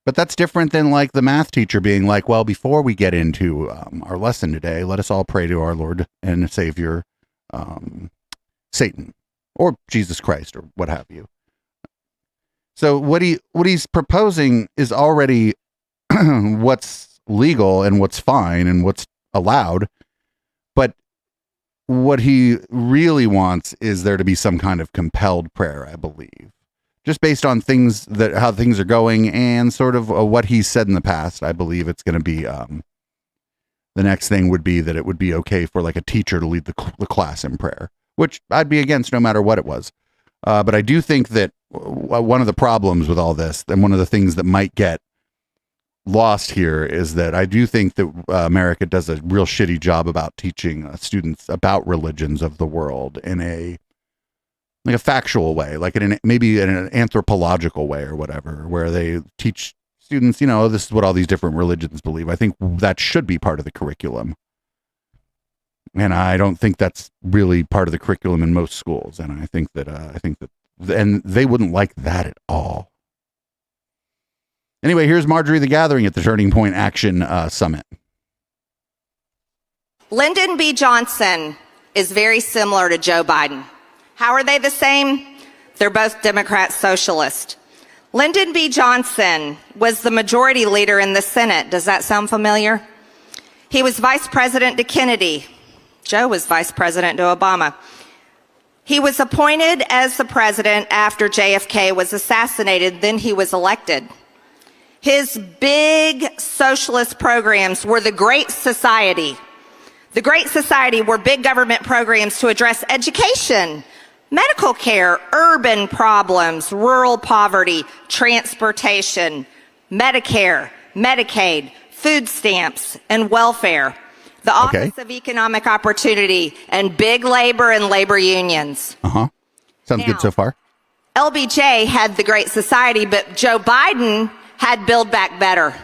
But that's different than like the math teacher being like, well, before we get into our lesson today, let us all pray to our Lord and Savior, Satan, or Jesus Christ, or what have you. So what he's proposing is already what's legal and what's fine and what's allowed. But what he really wants is there to be some kind of compelled prayer, I believe. Just based on how things are going and sort of what he's said in the past, I believe it's going to be, the next thing would be that it would be okay for like a teacher to lead the class in prayer, which I'd be against no matter what it was. But I do think that one of the problems with all this, and one of the things that might get lost here, is that I do think that America does a real shitty job about teaching students about religions of the world in a factual way, like maybe in an anthropological way or whatever, where they teach students, this is what all these different religions believe. I think that should be part of the curriculum. And I don't think that's really part of the curriculum in most schools. And I think that and they wouldn't like that at all. Anyway, here's Marjorie the Gathering at the Turning Point Action Summit. Lyndon B. Johnson is very similar to Joe Biden. How are they the same? They're both Democrat socialists. Lyndon B. Johnson was the majority leader in the Senate. Does that sound familiar? He was vice president to Kennedy. Joe was vice president to Obama. He was appointed as the president after JFK was assassinated, then he was elected. His big socialist programs were the Great Society. The Great Society were big government programs to address education, medical care, urban problems, rural poverty, transportation, Medicare, Medicaid, food stamps, and welfare. The Office of Economic Opportunity, and big labor and labor unions. Sounds good so far. LBJ had the Great Society, but Joe Biden had Build Back Better,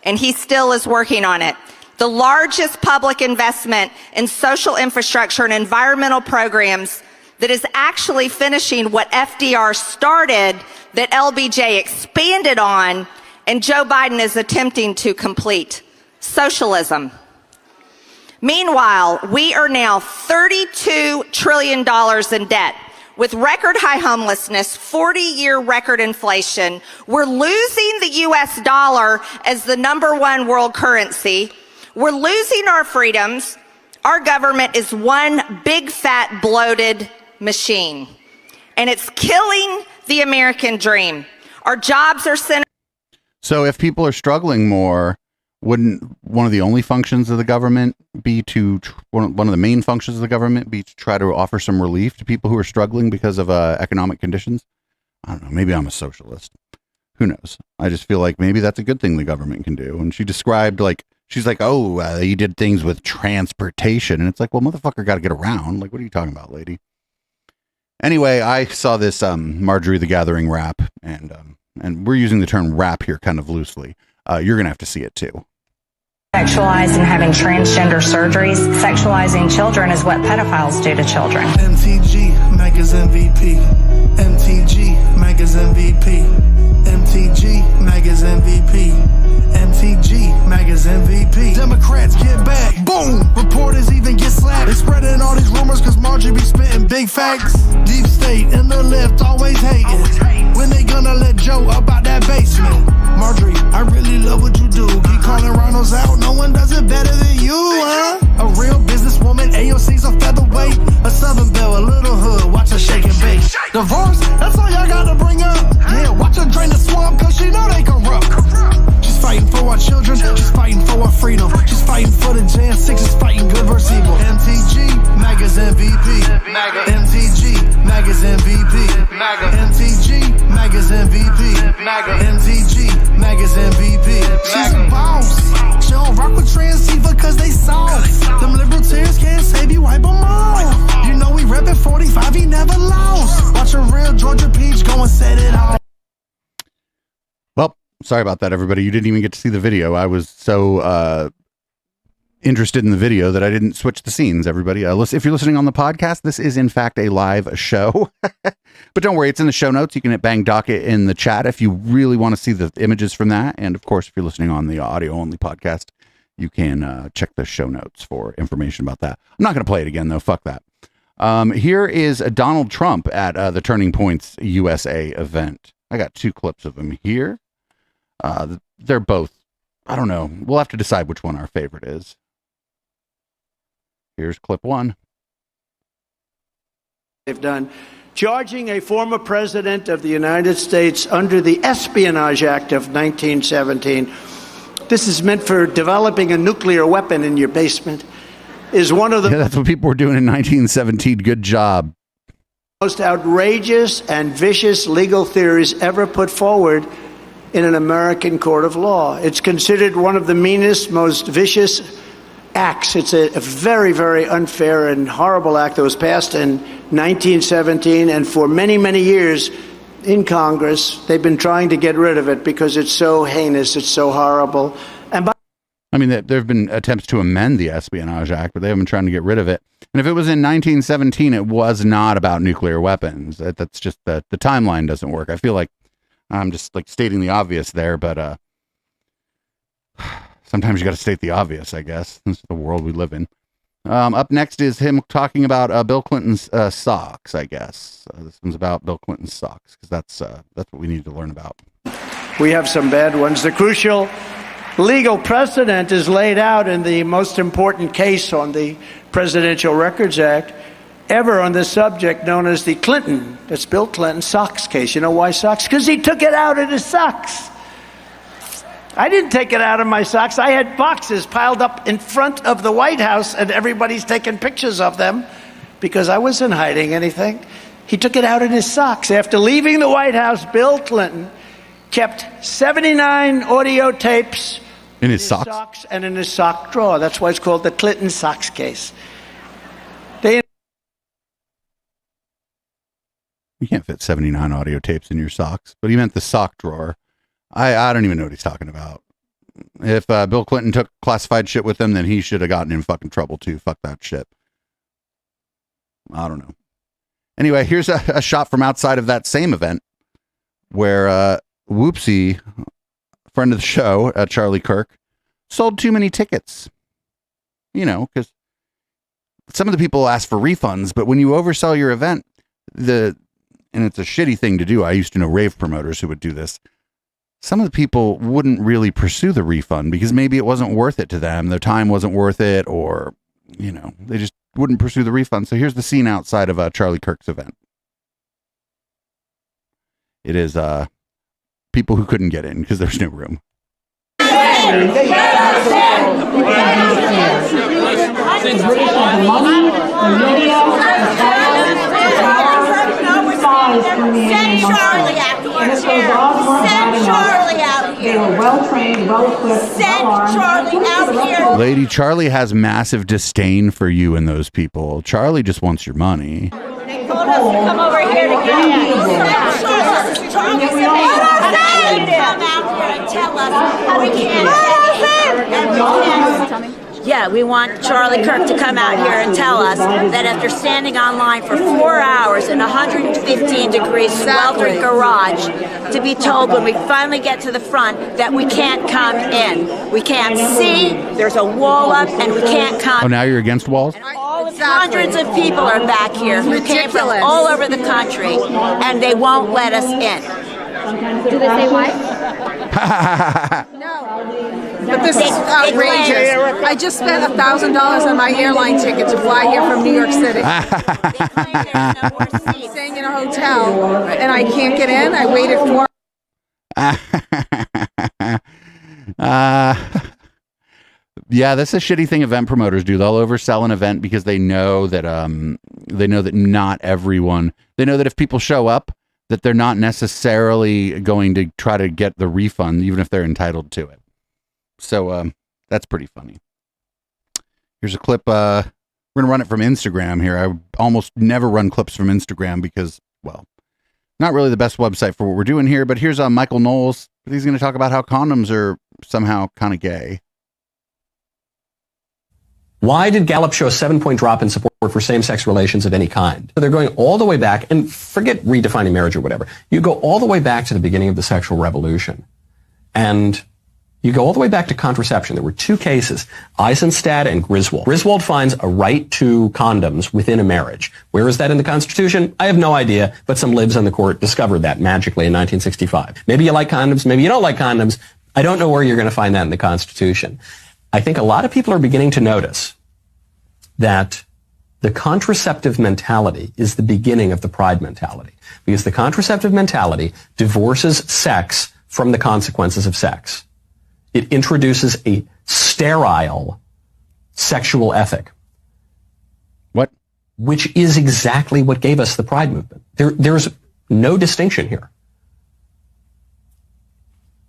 and he still is working on it. The largest public investment in social infrastructure and environmental programs that is actually finishing what FDR started, that LBJ expanded on, and Joe Biden is attempting to complete. Socialism. Meanwhile, we are now $32 trillion in debt. With record high homelessness, 40-year record inflation, we're losing the US dollar as the #1 world currency. We're losing our freedoms. Our government is one big fat bloated machine, and it's killing the American dream. Our jobs are centered. So if people are struggling more, wouldn't one of the only functions of the government be to one of the main functions of the government be to try to offer some relief to people who are struggling because of economic conditions? I don't know. Maybe I'm a socialist. Who knows? I just feel like maybe that's a good thing the government can do. And she described she's like, you did things with transportation. And it's like, well, motherfucker got to get around. Like, what are you talking about, lady? Anyway, I saw this Marjorie the Gathering rap, and we're using the term rap here kind of loosely. You're going to have to see it too. Sexualized and having transgender surgeries. Sexualizing children is what pedophiles do to children. MTG, Mega's MVP. MTG, Mega's MVP. MTG, Mega's MVP. MTG, Mega's MVP. Democrats get back. Boom! Reporters even get slapped. They spreading all these rumors cause Marjorie be spitting big facts. Deep state and the left always hating. When they gonna let Joe about that basement? Marjorie, I really love what you do. Keep calling rhinos out. No one does it better than you, huh? A real businesswoman, AOC's a featherweight. A Southern belle, a little hood. Watch her shake and bake. Divorce, that's all y'all gotta bring up. Yeah, watch her drain the swamp cause she know they corrupt. She's fighting for our children. She's fighting for our freedom. She's fighting for the Jan 6. She's fighting good versus evil. MTG, Mega's MVP. MTG, Mega's MVP. MTG, Mega's MVP. MTG, Mega's MVP. She's a boss. She don't rock with transceiver cause they soft. Them liberal tears can't save you, wipe them off. You know we reppin' 45, he never lost. Watch a real Georgia Peach go and set it off. Well, sorry about that, everybody. You didn't even get to see the video. I was so interested in the video that I didn't switch the scenes, everybody. If you're listening on the podcast, this is in fact a live show. But don't worry, it's in the show notes. You can hit bang docket in the chat if you really want to see the images from that. And of course, if you're listening on the audio-only podcast, you can check the show notes for information about that. I'm not going to play it again, though. Fuck that. Here is Donald Trump at the Turning Points USA event. I got 2 clips of him here. They're both, I don't know. We'll have to decide which one our favorite is. Here's clip 1. They've done charging a former president of the United States under the Espionage Act of 1917. This is meant for developing a nuclear weapon in your basement. Is one of the that's what people were doing in 1917. Good job. Most outrageous and vicious legal theories ever put forward in an American court of law. It's considered one of the meanest, most vicious acts. It's a very, very unfair and horrible act that was passed in 1917, and for many, many years in Congress, they've been trying to get rid of it because it's so heinous, it's so horrible. And I mean, there have been attempts to amend the Espionage Act, but they haven't been trying to get rid of it. And if it was in 1917, it was not about nuclear weapons. That's just the timeline doesn't work. I feel like I'm just like stating the obvious there, but sometimes you got to state the obvious, I guess. This is the world we live in. Up next is him talking about Bill Clinton's socks, I guess. This one's about Bill Clinton's socks, because that's what we need to learn about. We have some bad ones. The crucial legal precedent is laid out in the most important case on the Presidential Records Act ever on this subject, known as the that's Bill Clinton socks case. You know why socks? Because he took it out of his socks. I didn't take it out of my socks. I had boxes piled up in front of the White House, and everybody's taking pictures of them because I wasn't hiding anything. He took it out in his socks. After leaving the White House, Bill Clinton kept 79 audio tapes in his socks and in his sock drawer. That's why it's called the Clinton socks case. You can't fit 79 audio tapes in your socks, but he meant the sock drawer. I don't even know what he's talking about. If Bill Clinton took classified shit with him, then he should have gotten in fucking trouble too. Fuck that shit. I don't know. Anyway, here's a shot from outside of that same event where Whoopsie, friend of the show, Charlie Kirk, sold too many tickets. You know, because some of the people ask for refunds, but when you oversell your event, and it's a shitty thing to do. I used to know rave promoters who would do this. Some of the people wouldn't really pursue the refund because maybe it wasn't worth it to them. Their time wasn't worth it, or, you know, they just wouldn't pursue the refund. So here's the scene outside of Charlie Kirk's event. It is people who couldn't get in because there's no room. Send Charlie out here. Send Charlie out here. They were well trained, well equipped. Send Charlie out here. Lady, Charlie has massive disdain for you and those people. Charlie just wants your money. They told us to come over here to get in. Charlie said, come out here and tell us we can't. Yeah, we want Charlie Kirk to come out here and tell us that after standing online for 4 hours in 115 degrees sweltering garage, to be told when we finally get to the front that we can't come in. We can't see, there's a wall up, and we can't come. Oh, now you're against walls? Hundreds of people are back here who came from all over the country, and they won't let us in. Do they say why? But this is outrageous. I just spent $1,000 on my airline ticket to fly here from New York City. Staying in a hotel, and I can't get in. I waited 4 Yeah, that's a shitty thing event promoters do. They'll oversell an event because they know that not everyone. They know that if people show up, that they're not necessarily going to try to get the refund, even if they're entitled to it. So that's pretty funny. Here's a clip. We're going to run it from Instagram here. I almost never run clips from Instagram because, well, not really the best website for what we're doing here. But here's Michael Knowles. He's going to talk about how condoms are somehow kind of gay. Why did Gallup show a 7-point drop in support for same-sex relations of any kind? So they're going all the way back, and forget redefining marriage or whatever. You go all the way back to the beginning of the sexual revolution. And you go all the way back to contraception. There were 2 cases, Eisenstadt and Griswold. Griswold finds a right to condoms within a marriage. Where is that in the Constitution? I have no idea, but some libs on the court discovered that magically in 1965. Maybe you like condoms, maybe you don't like condoms. I don't know where you're going to find that in the Constitution. I think a lot of people are beginning to notice that the contraceptive mentality is the beginning of the pride mentality, because the contraceptive mentality divorces sex from the consequences of sex. It introduces a sterile sexual ethic. What? Which is exactly what gave us the pride movement. There's no distinction here.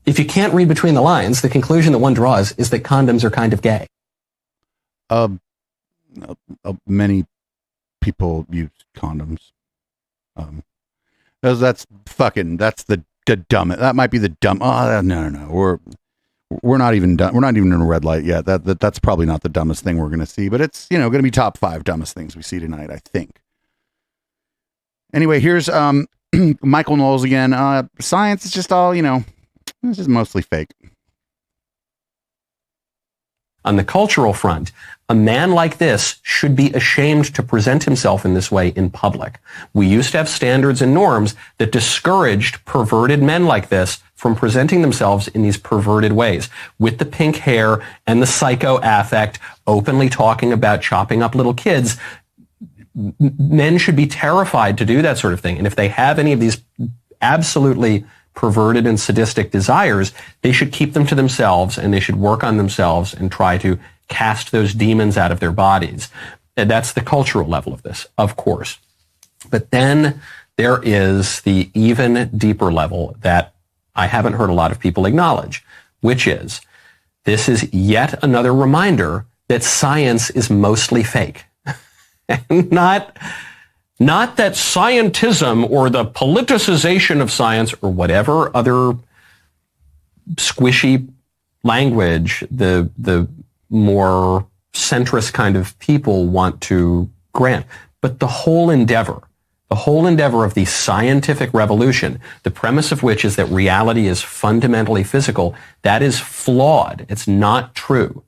If you can't read between the lines, the conclusion that one draws is that condoms are kind of gay. Many people use condoms. That's the dumbest. That might be the dumb. Oh, no. We're not even done. We're not even in a red light yet. That's probably not the dumbest thing we're going to see, but it's, going to be top 5 dumbest things we see tonight, I think. Anyway, here's Michael Knowles again. Science is just all, it's just mostly fake. On the cultural front, a man like this should be ashamed to present himself in this way in public. We used to have standards and norms that discouraged perverted men like this from presenting themselves in these perverted ways, with the pink hair and the psycho affect, openly talking about chopping up little kids. Men should be terrified to do that sort of thing. And if they have any of these absolutely perverted and sadistic desires, they should keep them to themselves, and they should work on themselves and try to cast those demons out of their bodies. And that's the cultural level of this, of course. But then there is the even deeper level that I haven't heard a lot of people acknowledge, which is this is yet another reminder that science is mostly fake. And not that scientism or the politicization of science or whatever other squishy language the more centrist kind of people want to grant, but the whole endeavor of the scientific revolution, the premise of which is that reality is fundamentally physical, that is flawed. It's not true.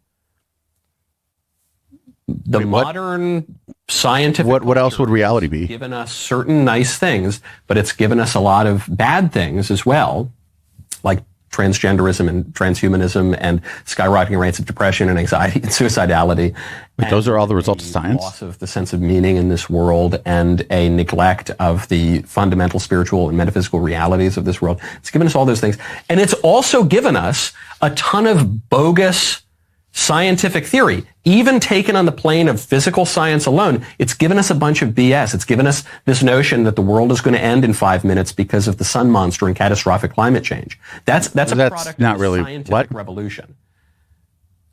The modern scientific what else would reality be? Given us certain nice things, but it's given us a lot of bad things as well, like transgenderism and transhumanism and skyrocketing rates of depression and anxiety and suicidality. But those are all the results of science? Loss of the sense of meaning in this world and a neglect of the fundamental spiritual and metaphysical realities of this world. It's given us all those things. And it's also given us a ton of bogus scientific theory, even taken on the plane of physical science alone. It's given us a bunch of BS. It's given us this notion that the world is going to end in 5 minutes because of the sun monster and catastrophic climate change. That's a product not of really the scientific revolution.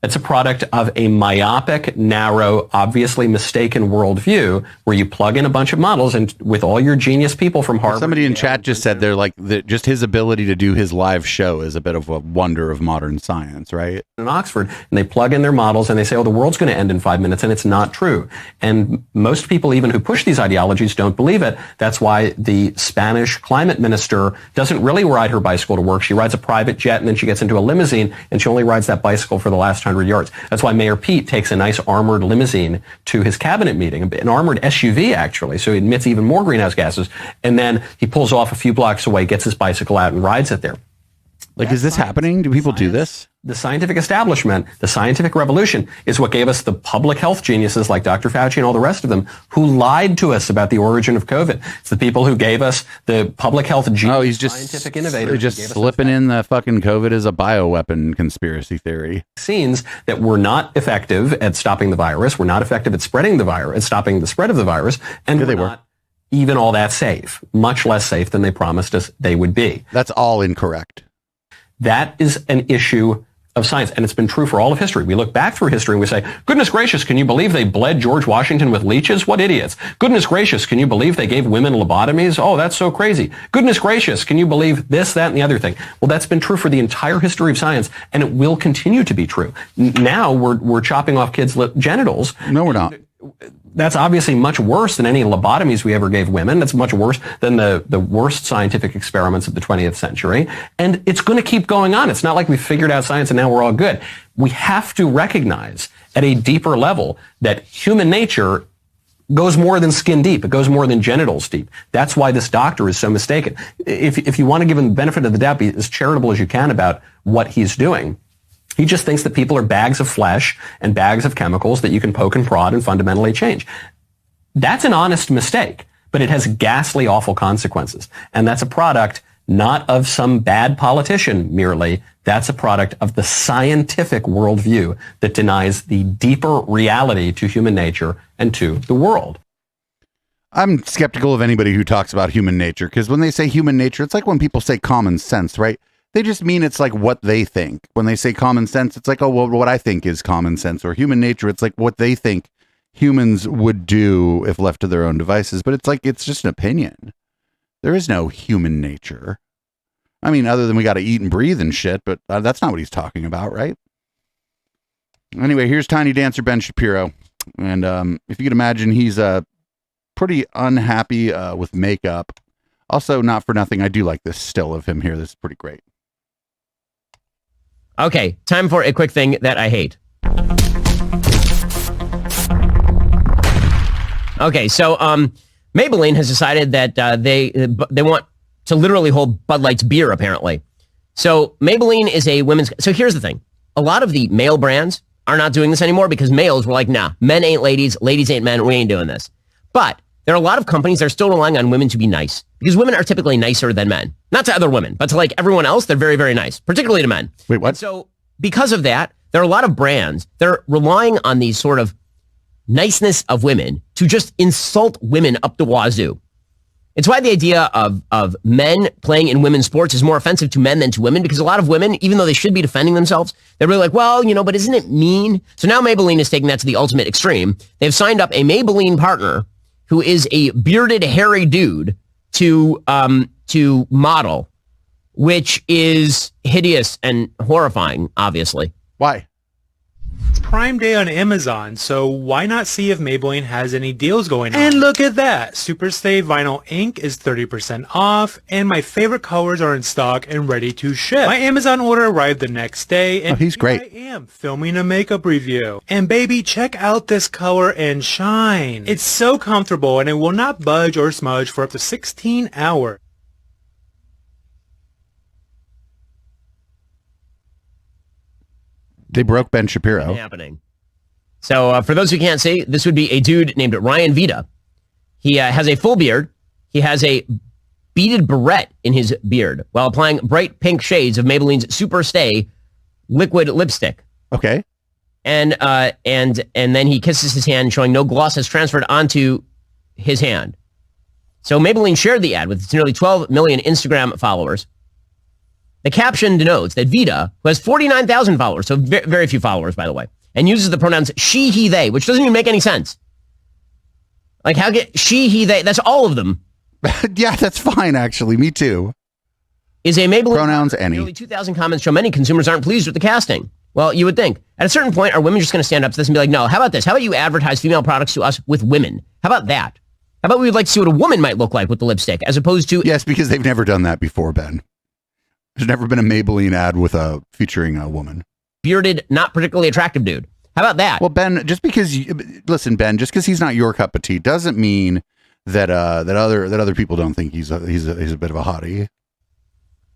It's a product of a myopic, narrow, obviously mistaken worldview where you plug in a bunch of models and with all your genius people from Harvard. Somebody in chat just said they're like, just his ability to do his live show is a bit of a wonder of modern science, right? In Oxford, and they plug in their models and they say, oh, the world's going to end in 5 minutes, and it's not true. And most people, even who push these ideologies, don't believe it. That's why the Spanish climate minister doesn't really ride her bicycle to work. She rides a private jet and then she gets into a limousine and she only rides that bicycle for the last 100 yards. That's why Mayor Pete takes a nice armored limousine to his cabinet meeting, an armored SUV actually, so he emits even more greenhouse gases, and then he pulls off a few blocks away, gets his bicycle out and rides it there. Like, is this happening? Do people do this? The scientific establishment, the scientific revolution is what gave us the public health geniuses like Dr. Fauci and all the rest of them who lied to us about the origin of COVID. It's the people who gave us the public health genius, scientific innovators. Just slipping in the fucking COVID is a bioweapon conspiracy theory. Vaccines that were not effective at stopping the virus, were not effective at spreading the virus, at stopping the spread of the virus, and were not even all that safe, much less safe than they promised us they would be. That's all incorrect. That is an issue of science, and it's been true for all of history. We look back through history and we say, goodness gracious, can you believe they bled George Washington with leeches? What idiots. Goodness gracious, can you believe they gave women lobotomies? Oh, that's so crazy. Goodness gracious, can you believe this, that, and the other thing? Well, that's been true for the entire history of science, and it will continue to be true. Now we're chopping off kids' genitals. No, we're not. That's obviously much worse than any lobotomies we ever gave women. That's much worse than the worst scientific experiments of the 20th century. And it's going to keep going on. It's not like we figured out science and now we're all good. We have to recognize at a deeper level that human nature goes more than skin deep. It goes more than genitals deep. That's why this doctor is so mistaken. If you want to give him the benefit of the doubt, be as charitable as you can about what he's doing. He just thinks that people are bags of flesh and bags of chemicals that you can poke and prod and fundamentally change. That's an honest mistake, but it has ghastly, awful consequences. And that's a product not of some bad politician merely. That's a product of the scientific worldview that denies the deeper reality to human nature and to the world. I'm skeptical of anybody who talks about human nature, because when they say human nature, it's like when people say common sense, right? They just mean it's like what they think. When they say common sense, it's like, oh, well, what I think is common sense. Or human nature, it's like what they think humans would do if left to their own devices. But it's like, it's just an opinion. There is no human nature. I mean, other than we got to eat and breathe and shit, but that's not what he's talking about, right? Anyway, here's Tiny Dancer Ben Shapiro. And if you could imagine, he's pretty unhappy with makeup. Also, not for nothing, I do like this still of him here. This is pretty great. Okay, time for a quick thing that I hate. Okay, so Maybelline has decided that they want to literally hold Bud Light's beer, apparently. So Maybelline is a women's... So here's the thing. A lot of the male brands are not doing this anymore because males were like, nah, men ain't ladies, ladies ain't men, we ain't doing this. But there are a lot of companies that are still relying on women to be nice because women are typically nicer than men. Not to other women, but to like everyone else, they're very, very nice, particularly to men. Wait, what? And so because of that, there are a lot of brands that are relying on these sort of niceness of women to just insult women up the wazoo. It's why the idea of men playing in women's sports is more offensive to men than to women, because a lot of women, even though they should be defending themselves, they're really like, well, but isn't it mean? So now Maybelline is taking that to the ultimate extreme. They've signed up a Maybelline partner who is a bearded, hairy dude to model, which is hideous and horrifying, obviously. Why? It's Prime Day on Amazon, so why not see if Maybelline has any deals going on? And look at that! Superstay Vinyl Ink is 30% off, and my favorite colors are in stock and ready to ship. My Amazon order arrived the next day, and he's great. I am filming a makeup review. And baby, check out this color and shine. It's so comfortable, and it will not budge or smudge for up to 16 hours. They broke Ben Shapiro. Happening. So for those who can't see, this would be a dude named Ryan Vita. He has a full beard. He has a beaded barrette in his beard while applying bright pink shades of Maybelline's Superstay liquid lipstick. Okay. And then he kisses his hand, showing no gloss has transferred onto his hand. So Maybelline shared the ad with its nearly 12 million Instagram followers. The caption denotes that Vita, who has 49,000 followers, so very few followers, by the way, and uses the pronouns she, he, they, which doesn't even make any sense. Like, how get she, he, they? That's all of them. Yeah, that's fine, actually. Me too. Is a Maybelline... Pronouns any. Nearly 2,000 comments show many consumers aren't pleased with the casting. Well, you would think. At a certain point, are women just going to stand up to this and be like, no, how about this? How about you advertise female products to us with women? How about that? How about we would like to see what a woman might look like with the lipstick, as opposed to... Yes, because they've never done that before, Ben. There's never been a Maybelline ad with featuring a woman. Bearded, not particularly attractive dude. How about that? Well, Ben, just because he's not your cup of tea doesn't mean that other people don't think he's a bit of a hottie.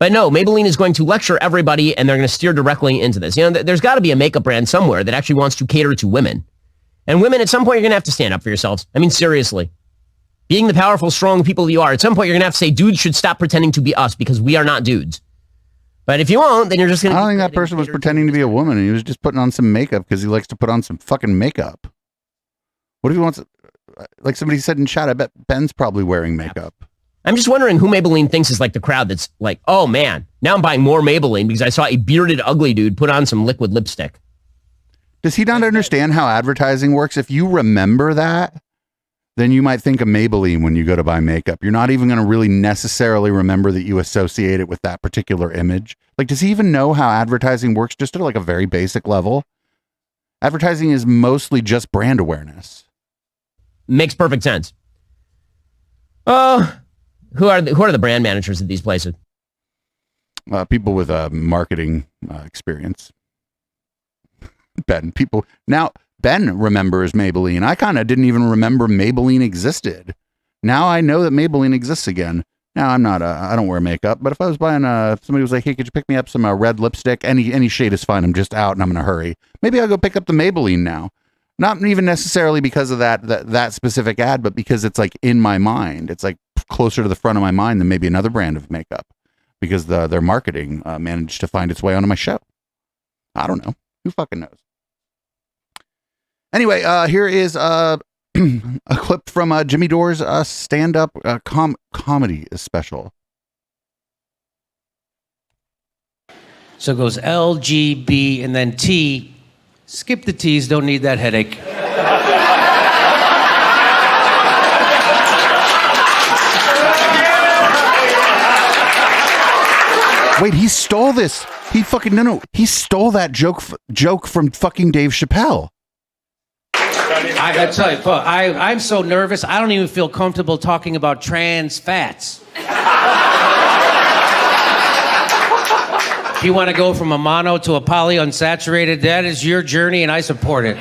But no, Maybelline is going to lecture everybody, and they're going to steer directly into this. There's got to be a makeup brand somewhere that actually wants to cater to women. And women, at some point, you're going to have to stand up for yourselves. I mean, seriously. Being the powerful, strong people you are, at some point, you're going to have to say, dudes should stop pretending to be us because we are not dudes. But if you won't, then you're just going to... I don't think that person was pretending to be a woman. He was just putting on some makeup because he likes to put on some fucking makeup. What if he wants... Like somebody said in chat, I bet Ben's probably wearing makeup. I'm just wondering who Maybelline thinks is like the crowd that's like, oh man, now I'm buying more Maybelline because I saw a bearded, ugly dude put on some liquid lipstick. Does he not understand how advertising works? If you remember that, then you might think of Maybelline when you go to buy makeup. You're not even going to really necessarily remember that you associate it with that particular image. Like, does he even know how advertising works just at like a very basic level? Advertising is mostly just brand awareness. Makes perfect sense. Who are the brand managers at these places? People with marketing experience. Ben remembers Maybelline. I kind of didn't even remember Maybelline existed. Now I know that Maybelline exists again. Now I don't wear makeup, but if I was buying somebody was like, hey, could you pick me up some red lipstick? Any shade is fine. I'm just out and I'm in a hurry. Maybe I'll go pick up the Maybelline now. Not even necessarily because of that specific ad, but because it's like in my mind. It's like closer to the front of my mind than maybe another brand of makeup because their marketing managed to find its way onto my show. I don't know. Who fucking knows? Anyway, here is a clip from Jimmy Dore's stand-up comedy special. So it goes L, G, B, and then T. Skip the T's, don't need that headache. Wait, he stole this. He fucking, no. He stole that joke from fucking Dave Chappelle. I gotta tell you, I'm so nervous, I don't even feel comfortable talking about trans fats. If you want to go from a mono to a polyunsaturated, that is your journey, and I support it.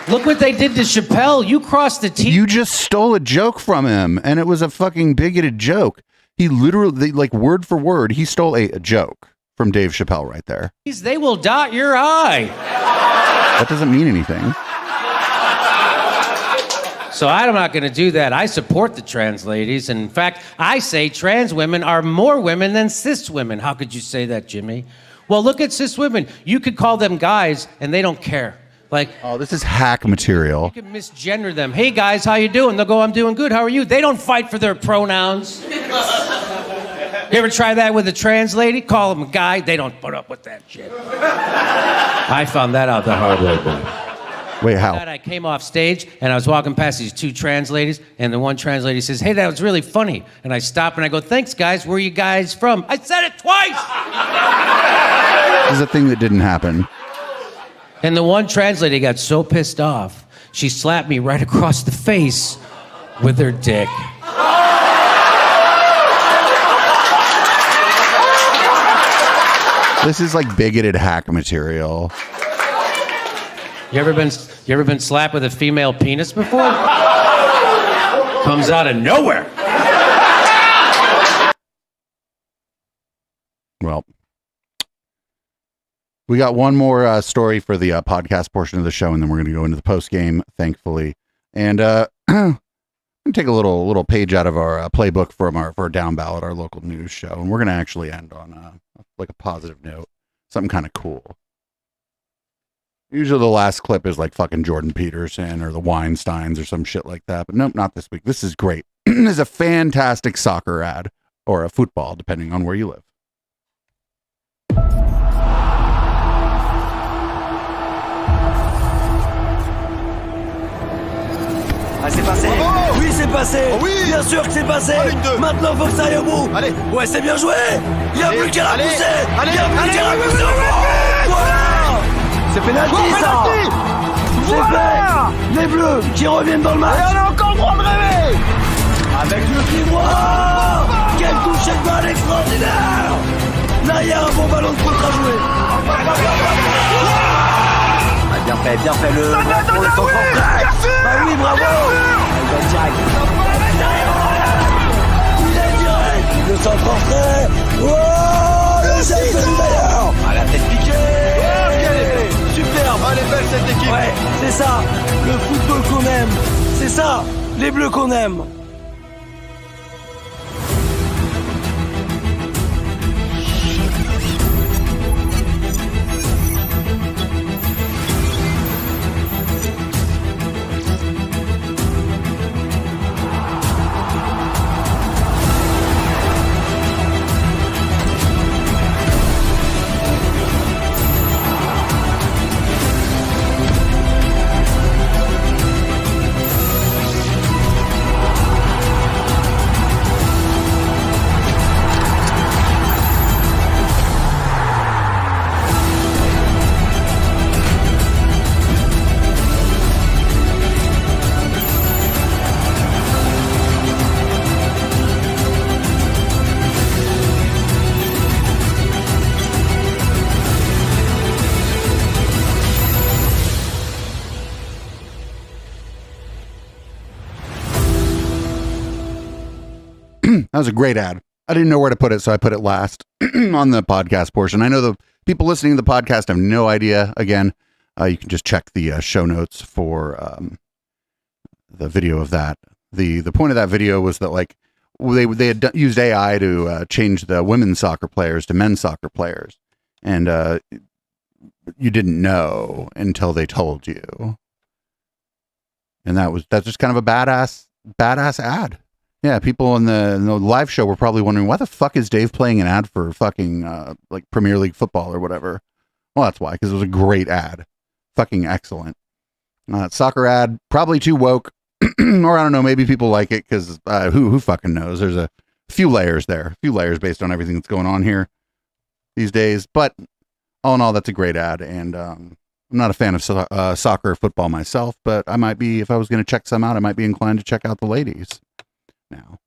Look what they did to Chappelle. You crossed the T. You just stole a joke from him, and it was a fucking bigoted joke. He literally, like word for word, he stole a joke from Dave Chappelle right there. They will dot your I. That doesn't mean anything. So I'm not going to do that. I support the trans ladies. And in fact, I say trans women are more women than cis women. How could you say that, Jimmy? Well, look at cis women. You could call them guys, and they don't care. Like, oh, this is hack material. You can misgender them. Hey, guys, how you doing? They'll go, I'm doing good. How are you? They don't fight for their pronouns. You ever try that with a trans lady? Call them a guy. They don't put up with that shit. I found that out the hard way. Wait, how? I came off stage, and I was walking past these two trans ladies, and the one trans lady says, hey, that was really funny. And I stop, and I go, thanks, guys. Where are you guys from? I said it twice! This is a thing that didn't happen. And the one trans lady got so pissed off, she slapped me right across the face with her dick. This is like bigoted hack material. You ever been slapped with a female penis before? Comes out of nowhere. Well, we got one more story for the podcast portion of the show, and then we're going to go into the post game, thankfully. And I'm going to take a little page out of our playbook for our Down Ballard, our local news show, and we're going to actually end on like a positive note, something kind of cool. Usually the last clip is like fucking Jordan Peterson or the Weinsteins or some shit like that, but nope, not this week. This is great. This is a fantastic soccer ad, or a football, depending on where you live. Ah, c'est passé. Oui, c'est passé. Oh, oui. Bien sûr que c'est passé. Maintenant, faut que ça aille au bout. Allez. Ouais, c'est bien joué. Il y a plus qu'à la pousser. Il y a plus qu'à la pousser. Voilà. C'est pénalty, ça. C'est fait. Les Bleus qui reviennent dans le match. Et on a encore le droit de rêver. Avec le pied droit. Quel toucher de balle extraordinaire. Là, il y a un bon ballon de contre à jouer. Bien fait, le centre français. Bah oui, bravo. Il est direct. Le centre français. Oh, le chef de d'ailleurs. Ah, la tête piquée. Superbe. Elle est belle cette équipe. Ouais, c'est ça. Le football qu'on aime. C'est ça. Les Bleus qu'on aime. That was a great ad. I didn't know where to put it, so I put it last on the podcast portion. I know the people listening to the podcast have no idea. Again, you can just check the show notes for the video of that. The point of that video was that like they had used AI to change the women's soccer players to men's soccer players, and you didn't know until they told you. And that's just kind of a badass ad. Yeah, people in the live show were probably wondering, why the fuck is Dave playing an ad for fucking like Premier League football or whatever? Well, that's why, because it was a great ad. Fucking excellent. Soccer ad, probably too woke. Or I don't know, maybe people like it because who fucking knows? There's a few layers there. A few layers based on everything that's going on here. these days. But all in all, that's a great ad. And I'm not a fan of soccer or football myself, but I might be, if I was going to check some out, I might be inclined to check out the ladies now.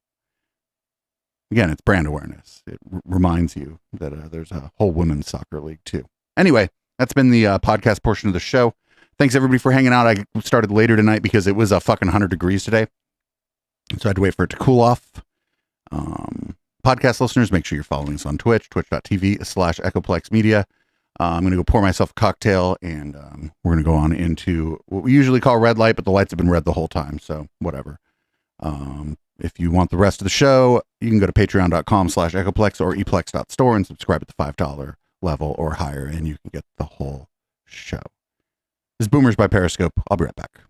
Again, it's brand awareness. It reminds you that there's a whole women's soccer league too. Anyway, that's been the podcast portion of the show. Thanks everybody for hanging out. I started later tonight because it was a fucking 100 degrees today. So I had to wait for it to cool off. Podcast listeners, make sure you're following us on Twitch, twitch.tv/Echoplex Media. I'm going to go pour myself a cocktail, and we're going to go on into what we usually call red light, but the lights have been red the whole time, so whatever. If you want the rest of the show, you can go to patreon.com/Echoplex or eplex.store and subscribe at the $5 level or higher, and you can get the whole show. This is Boomers by Periscope. I'll be right back.